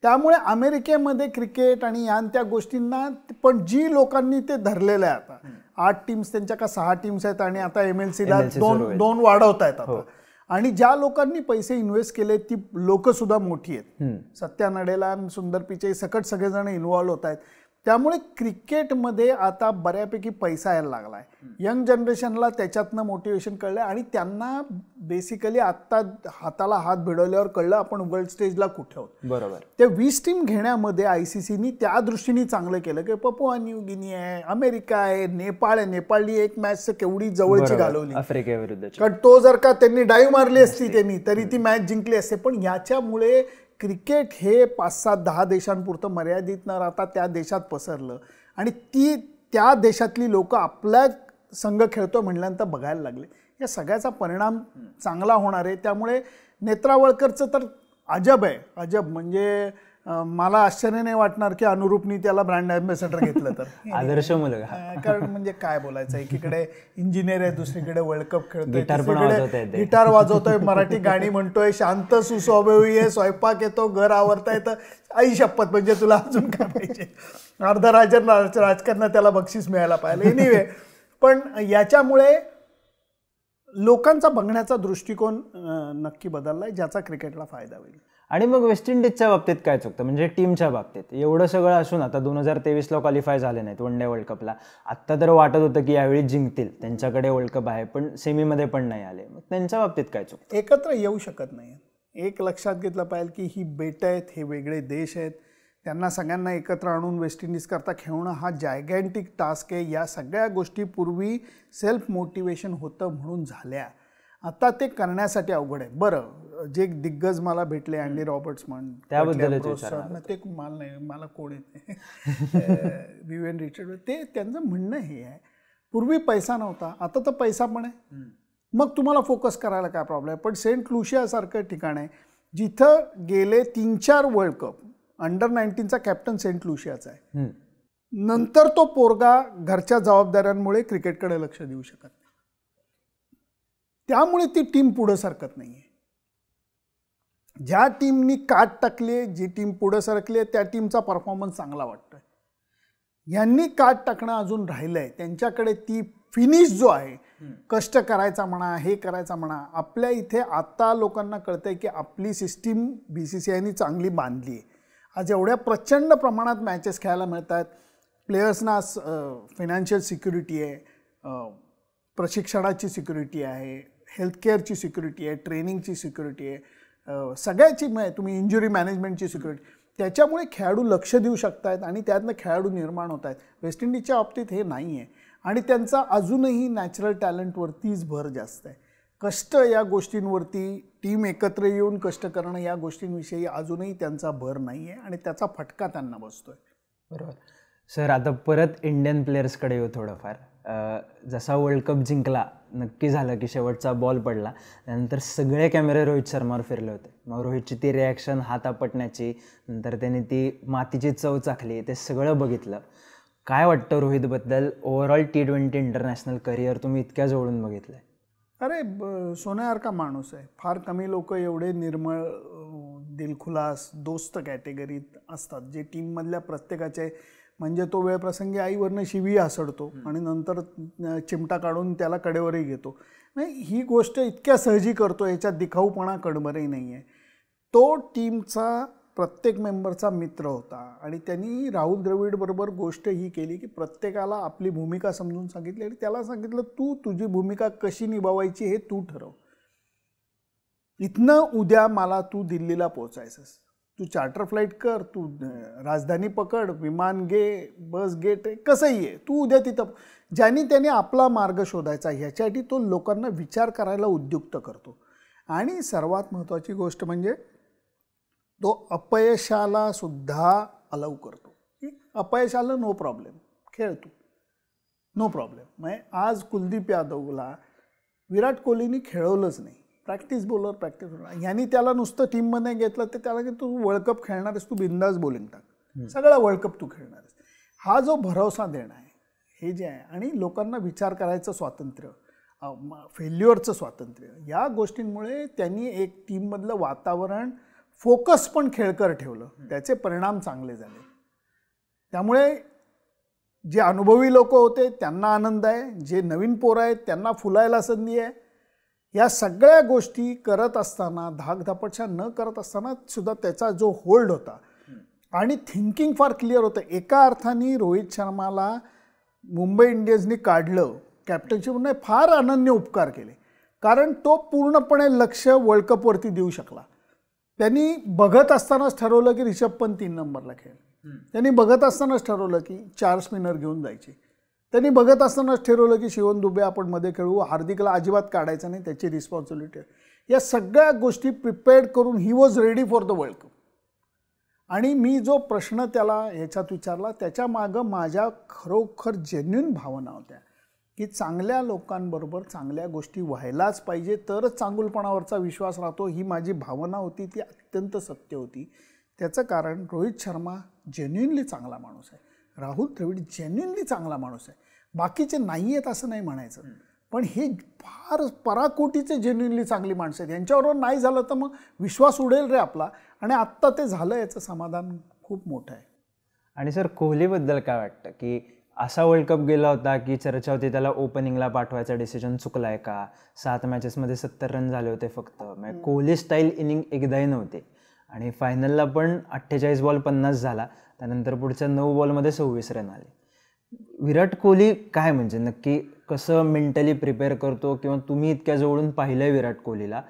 त्यामुळे अमेरिकेमध्ये क्रिकेट आणि या त्या गोष्टींना, पण जी लोकांनी ते धरलेलं आहे, आता 8 टीम्स त्यांच्या का 6 टीम्स आहेत आणि आता MLCला 2 वाढवत आहेत आता. आणि ज्या लोकांनी पैसे इन्व्हेस्ट केले ती लोक सुद्धा मोठी आहेत. सत्या नडेला, सुंदर पिचाई सकट सगळेजण इन्व्हॉल्व होत आहेत. त्यामुळे क्रिकेटमध्ये आता बऱ्यापैकी पैसा यायला लागला आहे. यंग जनरेशनला त्याच्यातनं मोटिवेशन कळलं आणि त्यांना बेसिकली आत्ता हाताला हात भिडवल्यावर कळलं आपण वर्ल्ड स्टेजला कुठे आहोत. बरोबर. ते 20 टीम घेण्यामध्ये ICCनी त्या दृष्टीने चांगलं केलं की पपुआ न्यू गिनी आहे, अमेरिका आहे, नेपाळ आहे. नेपाळनी एक मॅच केवढी जवळची घालवली आफ्रिकेविरुद्ध, कारण तो जर का त्यांनी डाईव्ह मारली असती त्यांनी तरी ती मॅच जिंकली असते. पण याच्यामुळे क्रिकेट हे 5-7-10 देशांपुरतं मर्यादित न राहता त्या देशात पसरलं आणि त्या देशातली लोक आपल्या संघ खेळतो म्हणल्यानंतर बघायला लागले. या सगळ्याचा परिणाम चांगला होणार आहे. त्यामुळे नेत्रावळकरचं तर अजब आहे, अजब. म्हणजे मला आश्चर्य नाही वाटणार की अनुरूपनी त्याला ब्रँड ॲम्बॅसेडर घेतलं तर. आदर्श मुलगा. कारण म्हणजे काय बोलायचं, एकीकडे इंजिनियर आहे, दुसरीकडे वर्ल्ड कप खेळतोय, गिटार वाजवतोय, मराठी गाणी म्हणतोय, शांत सुस्वभावी आहे, स्वयंपाक येतो, घर आवरता येतं. आई शपथ, म्हणजे तुला अजून काय पाहिजे. अर्ध राजकारणात त्याला बक्षीस मिळायला पाहिजे. एनिवे, पण याच्यामुळे लोकांचा बघण्याचा दृष्टिकोन नक्की बदललाय, ज्याचा क्रिकेटला फायदा होईल. आणि मग वेस्ट इंडिजच्या बाबतीत काय चुकतं, म्हणजे टीमच्या बाबतीत एवढं सगळं असून आता 2023ला क्वालिफाय झाले नाहीत वन डे वर्ल्ड कपला. आत्ता तर वाटत होतं की यावेळी जिंकतील, त्यांच्याकडे वर्ल्ड कप आहे, पण सेमीमध्ये पण नाही आले. मग त्यांच्या बाबतीत काय चुकतं? एकत्र येऊ शकत नाही. एक लक्षात घेतलं पाहिजे की ही बेटं आहेत, हे वेगळे देश आहेत, त्यांना सगळ्यांना एकत्र आणून वेस्ट इंडिज करता खेळणं हा जायगॅन्टिक टास्क आहे. या सगळ्या गोष्टी पूर्वी सेल्फ मोटिवेशन होतं म्हणून झाल्या, आता ते करण्यासाठी अवघड आहे. बरं, जे दिग्गज मला भेटले, अँडी रॉबर्ट्स म्हण, त्याबद्दल ते मला नाही, मला कोण येते विवियन रिचर्ड, ते त्यांचं म्हणणं हे आहे, पूर्वी पैसा नव्हता, आता तर पैसा पण आहे, मग तुम्हाला फोकस करायला काय प्रॉब्लेम आहे. पण सेंट लुशियासारखं ठिकाण आहे जिथं गेले 3-4 वर्ल्ड कप अंडर 19चा कॅप्टन सेंट लुशियाचा आहे. नंतर तो पोरगा घरच्या जबाबदाऱ्यांमुळे क्रिकेटकडे लक्ष देऊ शकत नाही. त्यामुळे ती टीम पुढं सरकत नाही आहे. ज्या टीमनी काट टाकली, जी टीम पुढं सरकली आहे, त्या टीमचा परफॉर्मन्स चांगला वाटतोय. यांनी काट टाकणं अजून राहिलं आहे. त्यांच्याकडे ती फिनिश जो आहे, कष्ट करायचा म्हणा, हे करायचा म्हणा. आपल्या इथे आता लोकांना कळतंय की आपली सिस्टीम BCCIनी चांगली बांधली आहे. आज एवढ्या प्रचंड प्रमाणात मॅचेस खेळायला मिळत आहेत. प्लेयर्सना फायनान्शियल सिक्युरिटी आहे, प्रशिक्षणाची सिक्युरिटी आहे, हेल्थकेअरची सिक्युरिटी आहे, ट्रेनिंगची सिक्युरिटी आहे, सगळ्याची तुम्ही इंजुरी मॅनेजमेंटची सिक्युरिटी. त्याच्यामुळे खेळाडू लक्ष देऊ शकतायत आणि त्यातनं खेळाडू निर्माण होत आहेत. वेस्ट इंडिजच्या बाबतीत हे नाही आहे आणि त्यांचा अजूनही नॅचरल टॅलेंटवरतीच भर जास्त आहे. कष्ट या गोष्टींवरती, टीम एकत्र येऊन कष्ट करणं या गोष्टींविषयी अजूनही त्यांचा भर नाही आहे आणि त्याचा फटका त्यांना बसतोय. बरोबर सर. आता परत इंडियन प्लेयर्सकडे येऊ थोडंफार. जसा वर्ल्ड कप जिंकला, नक्की झालं की शेवटचा बॉल पडला, त्यानंतर सगळे कॅमेरे रोहित शर्मावर फिरले होते. मग रोहितची ती रिॲक्शन, हात आपटण्याची, नंतर त्याने ती मातीची चव चाखली, ते सगळं बघितलं. काय वाटतं रोहितबद्दल? ओव्हरऑल T20 इंटरनॅशनल करिअर तुम्ही इतक्या जवळून बघितलं आहे. अरे सोन्यासारखा माणूस आहे. फार कमी लोक एवढे निर्मळ, दिलखुलास, दोस्त कॅटेगरीत असतात जे टीममधल्या प्रत्येकाचे, म्हणजे तो वेळप्रसंगी आईवरनं शिवी हासडतो आणि नंतर चिमटा काढून त्याला कडेवरही घेतो. नाही, ही गोष्ट इतक्या सहजी करतो, याच्यात दिखाऊपणा कडबरही नाही आहे. तो टीमचा प्रत्येक मेंबरचा मित्र होता आणि त्यांनी राहुल द्रविडबरोबर गोष्ट ही केली की प्रत्येकाला आपली भूमिका समजून सांगितली आणि त्याला सांगितलं, तू तुझी भूमिका कशी निभावायची हे तू ठरव. इथनं उद्या मला तू दिल्लीला पोहोचायचंस, तू चार्टर फ्लाईट कर, तू राजधानी पकड, विमान घे, बस घे, कसंही आहे, तू उद्या तिथं. ज्याने त्याने आपला मार्ग शोधायचा, ह्याच्यासाठी तो लोकांना विचार करायला उद्युक्त करतो. आणि सर्वात महत्त्वाची गोष्ट म्हणजे तो अपयशाला सुद्धा अलाव करतो की अपयश आलं, नो प्रॉब्लेम, खेळ तू, नो प्रॉब्लेम. म्हणजे आज कुलदीप यादवला विराट कोहलीने खेळवलंच नाही. प्रॅक्टिस बॉलर, ह्यांनी त्याला नुसतं टीममध्ये घेतलं तर त्याला की तू वर्ल्ड कप खेळणार आहेस, तू बिंदास बॉलिंग टाक, सगळा वर्ल्ड कप तू खेळणार आहेस. हा जो भरोसा देणं आहे, हे जे आहे, आणि लोकांना विचार करायचं स्वातंत्र्य, फेल्युअरचं स्वातंत्र्य, या गोष्टींमुळे त्यांनी एक टीममधलं वातावरण, फोकस पण खेळकर ठेवलं. त्याचे परिणाम चांगले झाले. त्यामुळे जे अनुभवी लोक होते त्यांना आनंद आहे, जे नवीन पोरं आहेत त्यांना फुलायला संधी आहे. या सगळ्या गोष्टी करत असताना, धाकधपटशा न करत असताना सुद्धा त्याचा जो होल्ड होता आणि थिंकिंग फार क्लिअर होतं. एका अर्थाने रोहित शर्माला मुंबई इंडियन्सनी काढलं कॅप्टनशिपने, फार अनन्य उपकार केले, कारण तो पूर्णपणे लक्ष वर्ल्ड कपवरती देऊ शकला. त्यांनी बघत असतानाच ठरवलं की रिषभ पंत 3 नंबरला खेळ, त्यांनी बघत असतानाच ठरवलं की 4 स्पिनर घेऊन जायचे, त्यांनी बघत असतानाच ठरवलं की शिवम दुबे आपण मध्ये खेळू, हार्दिकला अजिबात काढायचं नाही, त्याची रिस्पॉन्सिबिलिटी आहे. या सगळ्या गोष्टी प्रिपेअर्ड करून he was ready for the world cup. आणि मी जो प्रश्न त्याला ह्याच्यात विचारला, त्याच्या मागं माझ्या खरोखर जेन्युइन भावना होत्या की चांगल्या लोकांबरोबर चांगल्या गोष्टी व्हायलाच पाहिजे, तरच चांगुलपणावरचा विश्वास राहतो. ही माझी भावना होती, ती अत्यंत सत्य होती. त्याचं कारण रोहित शर्मा जेन्युइनली चांगला माणूस आहे, राहुल द्रविड जेन्युइनली चांगला माणूस आहे. बाकीचे नाही आहेत असं नाही म्हणायचं, पण हे फार पराकोटीचे जेन्युइनली चांगली माणसं आहेत. यांच्याबरोबर नाही झालं तर मग विश्वास उडेल रे आपला, आणि आत्ता ते झालं, याचं समाधान खूप मोठं आहे. आणि सर, कोहलीबद्दल काय वाटतं की असा वर्ल्ड कप गेला होता की चर्चा होती त्याला ओपनिंगला पाठवायचा डिसिजन चुकला आहे का? 7 मॅचेसमध्ये 70 रन झाले होते फक्त. म्हणजे कोहली स्टाईल इनिंग एकदाही नव्हते. आणि फायनलला पण 48 बॉल 50 झाला, त्यानंतर पुढच्या 9 बॉलमध्ये 26 रन आले. विराट कोहली काय, म्हणजे नक्की कसं मेंटली प्रिपेअर करतो, किंवा तुम्ही इतक्या जवळून पाहिलं आहे विराट कोहलीला,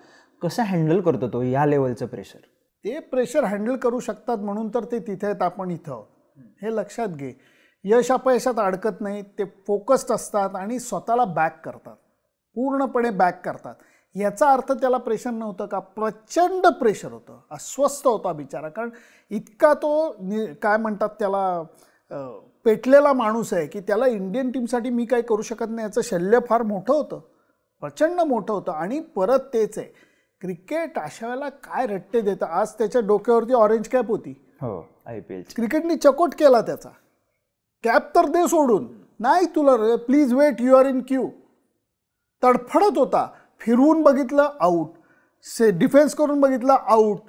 कसं हँडल करतो तो या लेवलचं प्रेशर? ते प्रेशर हँडल करू शकतात म्हणून तर ते तिथे आहेत, आपण इथं आहोत, हे लक्षात घे. यश अपयशात अडकत नाहीत, ते फोकस्ड असतात आणि स्वतःला बॅक करतात, पूर्णपणे बॅक करतात. याचा अर्थ त्याला प्रेशर नव्हतं का? प्रचंड प्रेशर होतं, अस्वस्थ होता बिचारा, कारण इतका तो काय म्हणतात त्याला पेटलेला माणूस आहे की त्याला इंडियन टीमसाठी मी काही करू शकत नाही याचं शल्य फार मोठं होतं, प्रचंड मोठं होतं. आणि परत तेच आहे, क्रिकेट अशा वेळेला काय रट्टे देतं. आज त्याच्या डोक्यावरती ऑरेंज कॅप होती, हो, IPL क्रिकेटनी चकोट केला त्याचा. कॅप तर दे सोडून, नाही तुला please wait, you are in queue. तडफडत होता, फिरवून बघितलं आऊट, डिफेन्स करून बघितलं आऊट,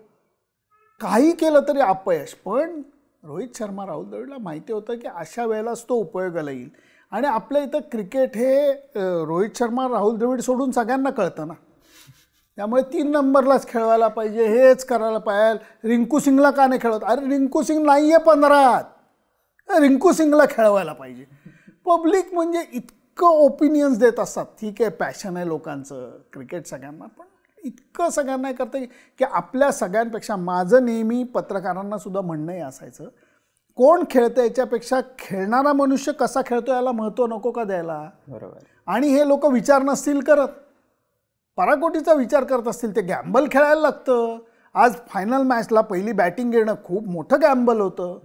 काही केलं तरी अपयश. पण रोहित शर्मा, राहुल द्रविडला माहिती होतं की अशा वेळेलाच तो उपयोगाला येईल. आणि आपल्या इथं क्रिकेट हे रोहित शर्मा, राहुल द्रविड सोडून सगळ्यांना कळतं ना, त्यामुळे 3 नंबरलाच खेळवायला पाहिजे, हेच करायला पाहिजे. रिंकू सिंगला का नाही खेळवत? अरे रिंकू सिंग नाही आहे 15त, रिंकू सिंगला खेळवायला पाहिजे. पब्लिक म्हणजे इतकं ओपिनियन्स देत असतात. ठीक आहे, पॅशन आहे लोकांचं, क्रिकेट सगळ्यांना, पण इतकं सगळ्यांना करतं की आपल्या सगळ्यांपेक्षा माझं नेहमी पत्रकारांना सुद्धा म्हणणंही असायचं, कोण खेळतं याच्यापेक्षा खेळणारा मनुष्य कसा खेळतो याला महत्त्व नको का द्यायला. बरोबर. आणि हे लोक विचार नसतील करत, पराकोटीचा विचार करत असतील, ते गॅम्बल खेळायला लागतं. आज फायनल मॅचला पहिली बॅटिंग घेणं खूप मोठं गॅम्बल होतं.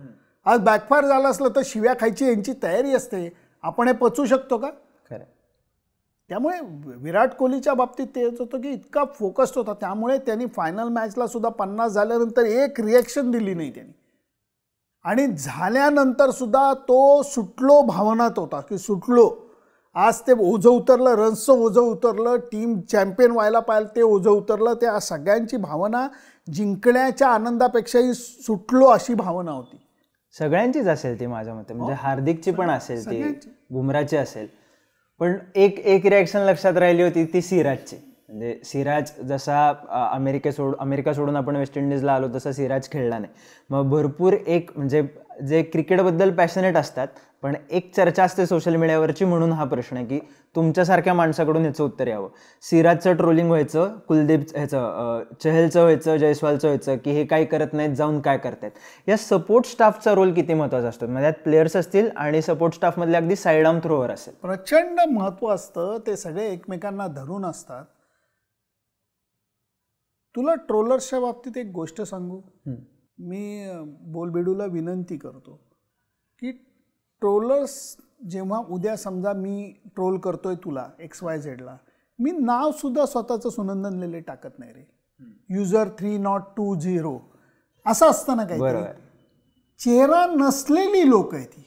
आज बॅकफायर झालं असलं तर शिव्या खायची यांची तयारी असते. आपण हे पचवू शकतो का? खरं. त्यामुळे विराट कोहलीच्या बाबतीत तेच होतं की इतका फोकस्ड होता, त्यामुळे त्यांनी फायनल मॅचला सुद्धा 50 झाल्यानंतर एक रिॲक्शन दिली नाही त्यांनी. आणि झाल्यानंतर सुद्धा तो सुटलो भावनात होता की सुटलो. आज ते ओझं उतरलं, रन्सचं ओझं उतरलं, टीम चॅम्पियन व्हायला पाहिजे ते ओझं उतरलं. त्या सगळ्यांची भावना जिंकण्याच्या आनंदापेक्षाही सुटलो अशी भावना होती. सगळ्यांचीच असेल ती माझ्या मते. म्हणजे हार्दिकची पण असेल, ती बुमराची असेल. पण एक रिॲक्शन लक्षात राहिली होती ती सिराजची. म्हणजे सिराज जसा अमेरिका सोडून आपण वेस्ट इंडिजला आलो तसा सिराज खेळला नाही. मग भरपूर एक म्हणजे जे क्रिकेटबद्दल पॅशनेट असतात, पण एक चर्चा असते सोशल मीडियावरची, म्हणून हा प्रश्न आहे की तुमच्यासारख्या माणसाकडून ह्याचं उत्तर यावं. सिराजचं ट्रोलिंग व्हायचं, चहलचं व्हायचं, जयस्वालचं व्हायचं की हे काय करत नाहीत, जाऊन काय करतायत. या सपोर्ट स्टाफचा रोल किती महत्त्वाचा असतो? म्हणजे यात प्लेयर्स असतील आणि सपोर्ट स्टाफमधले अगदी साईड आर्म थ्रोवर असेल. प्रचंड महत्त्व असतं. ते सगळे एकमेकांना धरून असतात. तुला ट्रोलर्सच्या बाबतीत एक गोष्ट सांगू. मी बोलबेडूला विनंती करतो की ट्रोलर्स जेव्हा उद्या समजा मी ट्रोल करतोय तुला XYZला, मी नावसुद्धा स्वतःचं सुनंदन लेले टाकत नाही रे. युजर 3020 असं असतं ना काही. चेहरा नसलेली लोक आहे ती.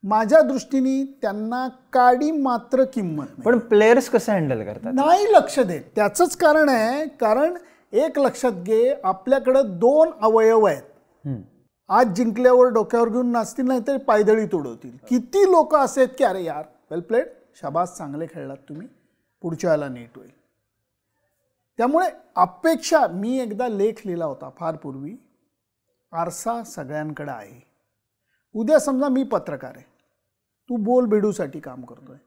माझ्या दृष्टीने त्यांना काडी मात्र किंमत नाही. पण प्लेयर्स कसं हँडल करतात नाही लक्ष देत. त्याचंच कारण आहे. कारण एक लक्षात घे, आपल्याकडं 2 अवयव आहेत. आज जिंकल्यावर डोक्यावर घेऊन नाचतील, नाहीतर पायदळी तोडवतील. किती लोक असे आहेत की अरे यार वेल प्लेड, शाबास, चांगले खेळलात तुम्ही, पुढच्या वेळेला नीट होईल. त्यामुळे अपेक्षा, मी एकदा लेख लिहिला होता फार पूर्वी, आरसा सगळ्यांकडे आहे. उद्या समजा मी पत्रकार आहे, तू बोलबेडूसाठी काम करतोय,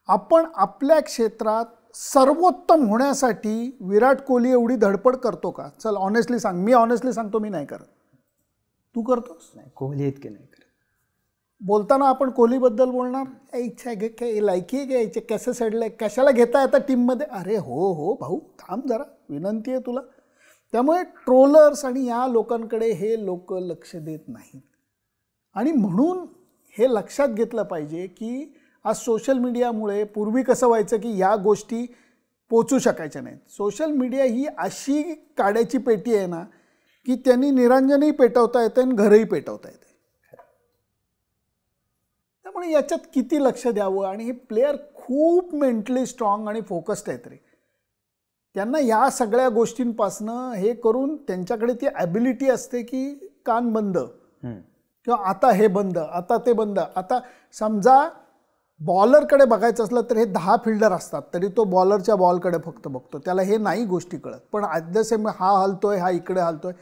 आपण आपल्या क्षेत्रात सर्वोत्तम होण्यासाठी विराट कोहली एवढी धडपड करतो का? चल ऑनेस्टली सांग. मी ऑनेस्टली सांगतो, मी नाही करत. तू करतोस? नाही, कोहली इतके नाही करत. बोलताना आपण कोहलीबद्दल बोलणार, इच्छा घे काय, लायकी आहे घ्यायचे, कसं सडलंय, कशाला घेता येतं टीममध्ये? अरे हो भाऊ, थांब जरा, विनंती आहे तुला. त्यामुळे ट्रोलर्स आणि या लोकांकडे हे लोक लक्ष देत नाहीत. आणि म्हणून हे लक्षात घेतलं पाहिजे की आज सोशल मीडियामुळे, पूर्वी कसं व्हायचं की या गोष्टी पोचू शकायच्या नाहीत. सोशल मीडिया ही अशी काड्याची पेटी आहे ना की त्यांनी निरंजनही पेटवता येते आणि घरही पेटवता येते. त्यामुळे याच्यात किती लक्ष द्यावं. आणि हे प्लेयर खूप मेंटली स्ट्रॉंग आणि फोकस्ड आहेत रे. त्यांना या सगळ्या गोष्टींपासनं हे करून त्यांच्याकडे ती ॲबिलिटी असते की कान बंद, किंवा आता हे बंद, आता ते बंद. आता समजा बॉलरकडे बघायचं असलं तर हे 10 फिल्डर असतात, तरी तो बॉलरच्या बॉलकडे फक्त बघतो, त्याला हे नाही गोष्टी कळत. पण ॲट द सेम हा हलतोय, हा इकडे हलतोय,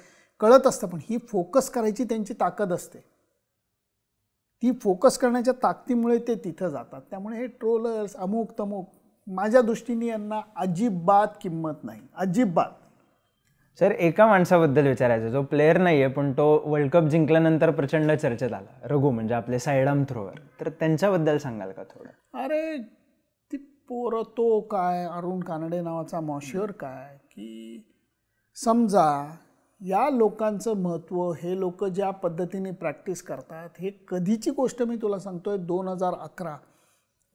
कळत असतं. पण ही फोकस करायची त्यांची ताकद असते. ती फोकस करण्याच्या ताकदीमुळे ते तिथं जातात. त्यामुळे हे ट्रोलर्स अमुक तमुक, माझ्या दृष्टीने यांना अजिबात किंमत नाही, अजिबात. सर, एका माणसाबद्दल विचारायचं, जो प्लेयर नाही आहे पण तो वर्ल्ड कप जिंकल्यानंतर प्रचंड चर्चेत आला, रघु, म्हणजे आपले साईड आर्म थ्रोवर. तर त्यांच्याबद्दल सांगाल का थोडं? अरे ती पोरं, तो काय अरुण कानडे नावाचा मॉश्युअर काय, की समजा या लोकांचं महत्त्व, हे लोक ज्या पद्धतीने प्रॅक्टिस करतात, हे कधीची गोष्ट मी तुला सांगतोय. 2011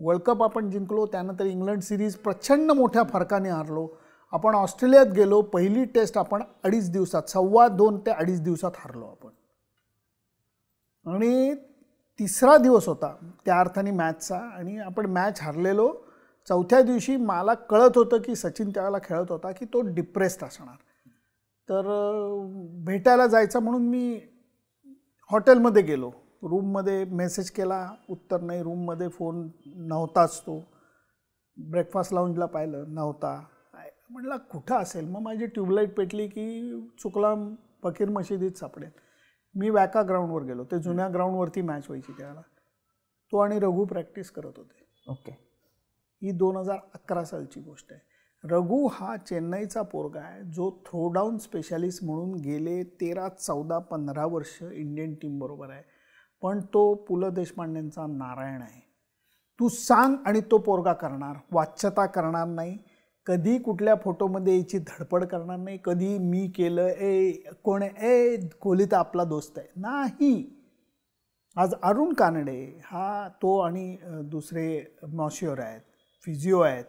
वर्ल्ड कप आपण जिंकलो, त्यानंतर इंग्लंड सिरीज प्रचंड मोठ्या फरकाने हारलो. आपण ऑस्ट्रेलियात गेलो, पहिली टेस्ट आपण 2.5 दिवसात, 2.25 ते 2.5 दिवसात हारलो आपण. आणि 3रा दिवस होता त्या अर्थाने मॅचचा, आणि आपण मॅच हारलेलो. 4थ्या दिवशी मला कळत होतं की सचिन त्यावेळेला खेळत होता की तो डिप्रेस्ड असणार. तर भेटायला जायचं म्हणून मी हॉटेलमध्ये गेलो. रूममध्ये मेसेज केला, उत्तर नाही. रूममध्ये फोन नव्हताच. तो ब्रेकफास्ट लाऊंजला पाहिलं, नव्हता. म्हटलं कुठं असेल. मग माझी ट्यूबलाईट पेटली की चुकला फकीर मशिदीत सापडेल. मी वॅका ग्राउंडवर गेलो, ते जुन्या ग्राउंडवरती मॅच व्हायची त्यावेळेला. तो आणि रघु प्रॅक्टिस करत होते. ओके. ही 2011 सालची गोष्ट आहे. रघु हा चेन्नईचा पोरगा आहे जो थ्रोडाऊन स्पेशालिस्ट म्हणून गेले 13, 14, 15 वर्ष इंडियन टीम बरोबर आहे. पण तो पु ल देशपांडेंचा नारायण आहे. तू सांग आणि तो पोरगा करणार. वाच्यता करणार नाही, कधी कुठल्या फोटोमध्ये याची धडपड करणार नाही, कधी मी केलं, कोण आहे, कोहली तर आपला दोस्त आहे, नाही. आज अरुण कानडे हा, तो आणि दुसरे मॉश्युअर आहेत, फिजिओ आहेत,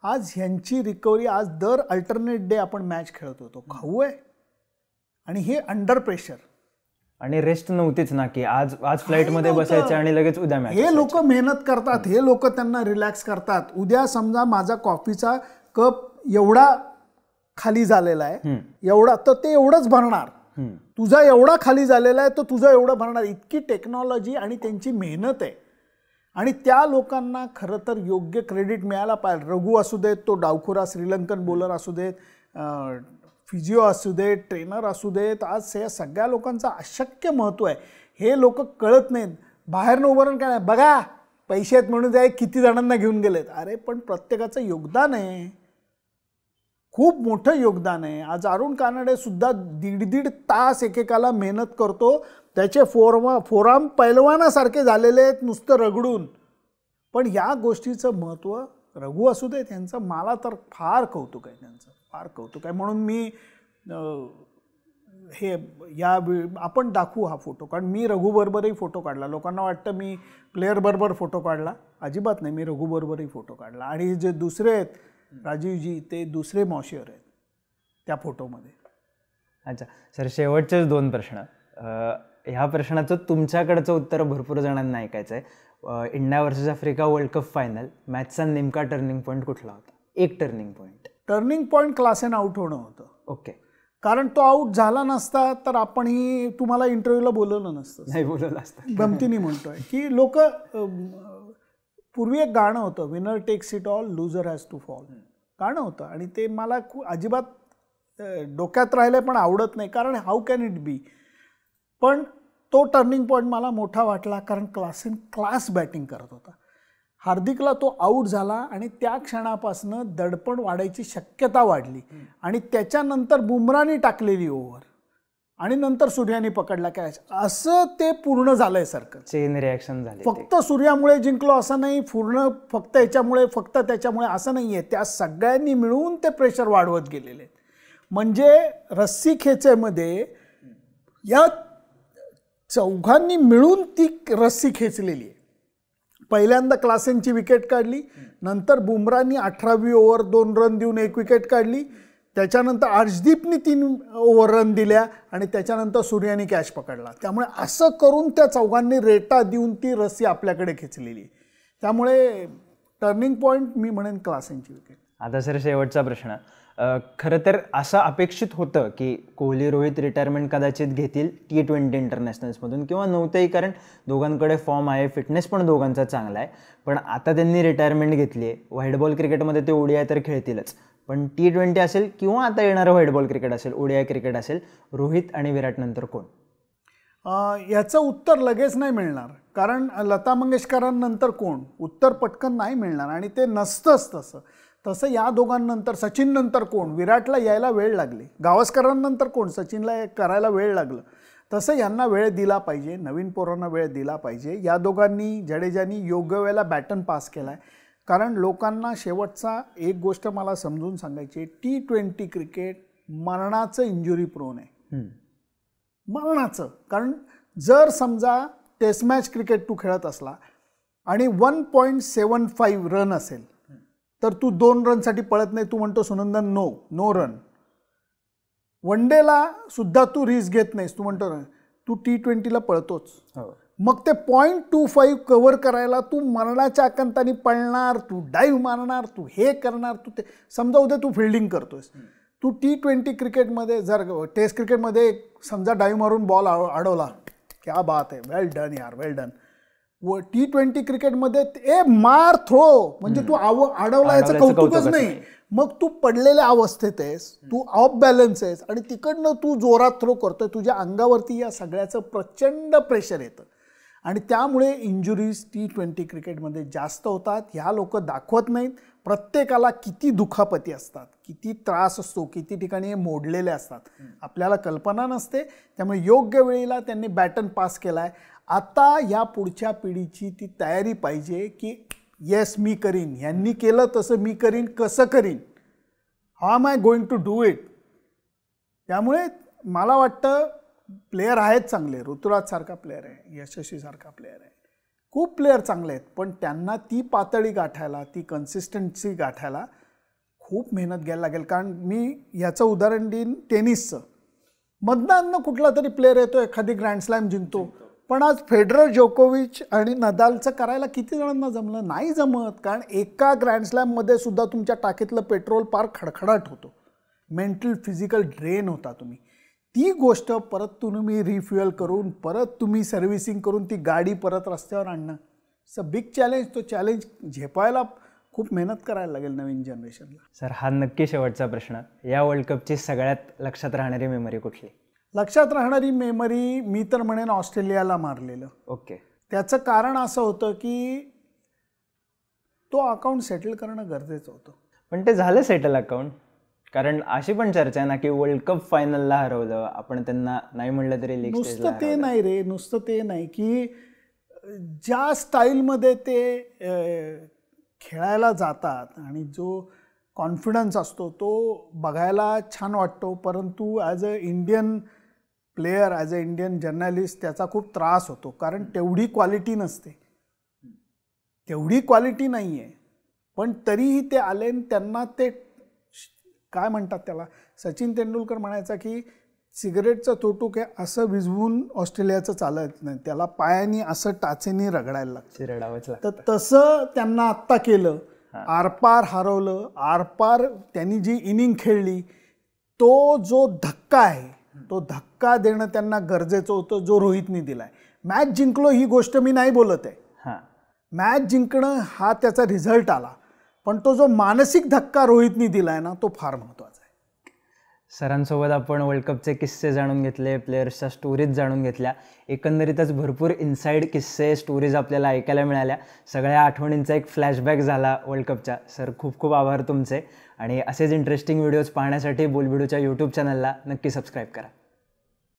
आज ह्यांची रिकव्हरी, आज दर अल्टरनेट डे आपण मॅच खेळत होतो. खाऊ आहे. आणि हे अंडर प्रेशर. आणि रेस्ट नव्हतीच ना, की आज फ्लाईटमध्ये बसायचं आणि लगेच उद्या मॅच. हे लोक मेहनत करतात, हे लोक त्यांना रिलॅक्स करतात. उद्या समजा माझा कॉफीचा कप एवढा खाली झालेला आहे, एवढा, तर ते एवढंच भरणार. तुझा एवढा खाली झालेला आहे तर तुझं एवढं भरणार. इतकी टेक्नॉलॉजी आणि त्यांची मेहनत आहे. आणि त्या लोकांना खरं तर योग्य क्रेडिट मिळायला पाहिजे. रघु असू देत, तो डावखुरा श्रीलंकन बॉलर असू देत, फिजिओ असू देत, ट्रेनर असू देत, आज या सगळ्या लोकांचं अशक्य महत्त्व आहे. हे लोक कळत नाहीत. बाहेरनं उभारून काय नाही, बघा पैसे आहेत म्हणून जाय, किती जणांना घेऊन गेलेत. अरे पण प्रत्येकाचं योगदान आहे, खूप मोठं योगदान आहे. आज अरुण कानडे सुद्धा 1.5 तास एकेकाला मेहनत करतो. त्याचे फोराम पैलवानासारखे झालेले आहेत नुसतं रगडून. पण या गोष्टीचं महत्त्व, रघु असू दे त्यांचं, मला तर फार कौतुक आहे त्यांचं, फार कौतुक आहे. म्हणून मी हे आपण दाखवू हा फोटो, कारण मी रघुबरोबरही फोटो काढला. लोकांना वाटतं मी प्लेअरबरोबर फोटो काढला, अजिबात नाही. मी रघुबरोबरही फोटो काढला. आणि जे दुसरे आहेत राजीवजी, ते दुसरे मॉश्युअर आहेत त्या फोटोमध्ये. अच्छा सर, शेवटचेच 2 प्रश्न. ह्या प्रश्नाचं तुमच्याकडचं उत्तर भरपूर जणांना ऐकायचं आहे. India versus Africa world cup final मॅचचा नेमका टर्निंग पॉईंट कुठला होता? एक टर्निंग पॉईंट क्लासेन आऊट होणं होतं. ओके. कारण तो आऊट झाला नसता तर आपणही तुम्हाला इंटरव्ह्यूला बोलवलं नसतं. नाही बोलवलं असतं. गमतीने म्हणतोय की लोक, पूर्वी एक गाणं होतं, winner takes it all, loser has to fall, गाणं होतं. आणि ते मला अजिबात डोक्यात राहिलं पण आवडत नाही, कारण हाऊ कॅन इट बी. पण तो टर्निंग पॉईंट मला मोठा वाटला, कारण क्लासेन क्लास बॅटिंग करत होता. हार्दिकला तो आऊट झाला आणि त्या क्षणापासून दडपण वाढायची शक्यता वाढली. आणि त्याच्यानंतर बुमरानी टाकलेली ओव्हर आणि नंतर सूर्याने पकडला कॅच, असं ते पूर्ण झालंय सर्कल. चेन रिॲक्शन झाली. फक्त सूर्यामुळे जिंकलो असं नाही, पूर्ण फक्त याच्यामुळे, फक्त त्याच्यामुळे असं नाही आहे. त्या सगळ्यांनी मिळून ते प्रेशर वाढवत गेलेले. म्हणजे रस्सी खेचेमध्ये या चौघांनी मिळून ती रस्सी खेचलेली आहे. पहिल्यांदा क्लासेनची विकेट काढली, नंतर बुमरानी 18वी ओव्हर 2 रन देऊन 1 विकेट काढली, त्याच्यानंतर अर्शदीपनी 3 ओव्हर रन दिल्या आणि त्याच्यानंतर सूर्याने कॅच पकडला. त्यामुळे असं करून त्या चौघांनी रेटा देऊन ती रस्सी आपल्याकडे खेचलेली. त्यामुळे टर्निंग पॉईंट मी म्हणेन क्लासेनची विकेट. आता सर शेवटचा प्रश्न. खरं तर असं अपेक्षित होतं की कोहली रोहित रिटायरमेंट कदाचित घेतील T20 इंटरनॅशनल्समधून, किंवा नव्हतंही, कारण दोघांकडे फॉर्म आहे, फिटनेस पण दोघांचा चांगला आहे. पण आता त्यांनी रिटायरमेंट घेतली आहे. व्हाईट बॉल क्रिकेटमध्ये ते ODI तर खेळतीलच, पण T20 असेल किंवा आता येणारं व्हाईट बॉल क्रिकेट असेल, ODI क्रिकेट असेल, रोहित आणि विराट नंतर कोण? याचं उत्तर लगेच नाही मिळणार, कारण लता मंगेशकरांनंतर कोण, उत्तर पटकन नाही मिळणार. आणि ते नसतंच तसं या दोघांनंतर सचिन नंतर कोण, विराटला यायला वेळ लागली. गावस्करांनंतर कोण, सचिनला करायला वेळ लागलं. तसं यांना वेळ दिला पाहिजे, नवीन पोरांना वेळ दिला पाहिजे. या दोघांनी, जडेजानी योग्य वेळेला बॅटन पास केला आहे. कारण लोकांना शेवटचा एक गोष्ट मला समजून सांगायची, T20 क्रिकेट मरणाचं इंजुरी प्रोन आहे, मरणाचं. कारण जर समजा टेस्ट मॅच क्रिकेट तू खेळत असला आणि 1.75 रन असेल तर तू 2 रनसाठी पळत नाही. तू म्हणतो सुनंदन नो रन. वन डेला सुद्धा तू रिस्क घेत नाहीस, तू म्हणतो तू T20ला पळतोच. मग ते 0.25 कव्हर करायला तू मरणाच्या आकांताने पळणार, तू डाईव्ह मारणार, तू हे करणार, तू ते. समजा उद्या तू फिल्डिंग करतोयस, तू T20 क्रिकेटमध्ये जर टेस्ट क्रिकेटमध्ये समजा डाईव्ह मारून बॉल अडवला, क्या बात आहे, वेल डन यार, वेल डन. T20 क्रिकेटमध्ये मार थ्रो म्हणजे तू अडवला याचं कौतुकच नाही. मग तू पडलेल्या अवस्थेत आहेस, तू ऑफ बॅलन्स आहेस आणि तिकडनं तू जोरात थ्रो करतोय, तुझ्या अंगावरती या सगळ्याचं प्रचंड प्रेशर येतं आणि त्यामुळे इंजुरीज T20 क्रिकेटमध्ये जास्त होतात. ह्या लोक दाखवत नाहीत. प्रत्येकाला किती दुखापती असतात, किती त्रास असतो, किती ठिकाणी हे मोडलेले असतात, आपल्याला कल्पना नसते. त्यामुळे योग्य वेळेला त्यांनी बॅटन पास केला आहे. आता या पुढच्या पिढीची ती तयारी पाहिजे की येस मी करीन, यांनी केलं तसं मी करीन, कसं करीन, how am I going to do it. त्यामुळे मला वाटतं प्लेयर आहेत चांगले, ऋतुराज सारखा प्लेयर आहे, यशस्वी सारखा प्लेयर आहे, खूप प्लेयर चांगले आहेत, पण त्यांना ती पातळी गाठायला, ती कन्सिस्टन्सी गाठायला खूप मेहनत घ्यायला लागेल. कारण मी याचं उदाहरण देईन टेनिसचं. मधनं कुठला तरी प्लेयर येतो, एखादी ग्रँड स्लॅम जिंकतो, पण आज फेडरर, जोकोविच आणि नदालचं करायला किती जणांना जमलं? नाही जमत. कारण एका ग्रँड स्लॅममध्ये सुद्धा तुमच्या टाकीतलं पेट्रोल पार खडखडाट होतो, मेंटल फिजिकल ड्रेन होता तुम्ही. ती गोष्ट परत तुम्ही रिफ्युअल करून, परत तुम्ही सर्व्हिसिंग करून ती गाडी परत रस्त्यावर आणणं, इट्स अ बिग चॅलेंज. तो चॅलेंज झेपायला खूप मेहनत करायला लागेल नवीन जनरेशनला. सर, हा नक्की शेवटचा प्रश्न, या वर्ल्ड कपची सगळ्यात लक्षात राहणारी मेमरी कुठली? लक्षात राहणारी मेमरी मी तर म्हणेन ऑस्ट्रेलियाला मारलेलं. ओके. त्याचं कारण असं होतं की तो अकाउंट सेटल करणं गरजेचं होतं. पण ते झालं सेटल अकाउंट? कारण अशी पण चर्चा आहे ना की वर्ल्ड कप फायनलला हरवलं आपण, त्यांना नाही म्हणलं तरी लीग स्टेजला. नुसतं ते नाही रे, नुसतं ते नाही की ज्या स्टाईलमध्ये ते खेळायला जातात आणि जो कॉन्फिडन्स असतो तो बघायला छान वाटतो, परंतु as a Indian player, as a Indian journalist त्याचा खूप त्रास होतो. कारण तेवढी क्वालिटी नसते, तेवढी क्वालिटी नाही आहे, पण तरीही ते आले आणि त्यांना ते काय म्हणतात त्याला, सचिन तेंडुलकर म्हणायचा की सिगरेटचं तोटूक आहे असं विझवून ऑस्ट्रेलियाचं चालत नाही, त्याला पायानी असं टाचेनी रगडायला लागतं. तर तसं त्यांना आत्ता केलं, आरपार हरवलं. आरपार त्यांनी जी इनिंग खेळली, तो जो धक्का आहे तो धक्का देणं त्यांना गरजेचं होतं, जो रोहितनी दिलाय. मॅच जिंकलो ही गोष्ट मी नाही बोलत आहे, मॅच जिंकणं हा त्याचा रिझल्ट आला, पण तो जो मानसिक धक्का रोहितनी दिलाय ना, तो फार महत्त्वाचा आहे. सरांसोबत आपण वर्ल्ड कपचे किस्से जाणून घेतले, प्लेयर्सच्या स्टोरीज जाणून घेतल्या, एकंदरीतच भरपूर इनसाईड किस्से, स्टोरीज आपल्याला ऐकायला मिळाल्या, सगळ्या आठवणींचा एक फ्लॅशबॅक झाला वर्ल्ड कपच्या. सर, खूप खूप आभार तुमचे, आणि असेच इंटरेस्टिंग व्हिडिओज पाहण्यासाठी बोलबिडूच्या यूट्यूब चॅनलला नक्की सबस्क्राईब करा.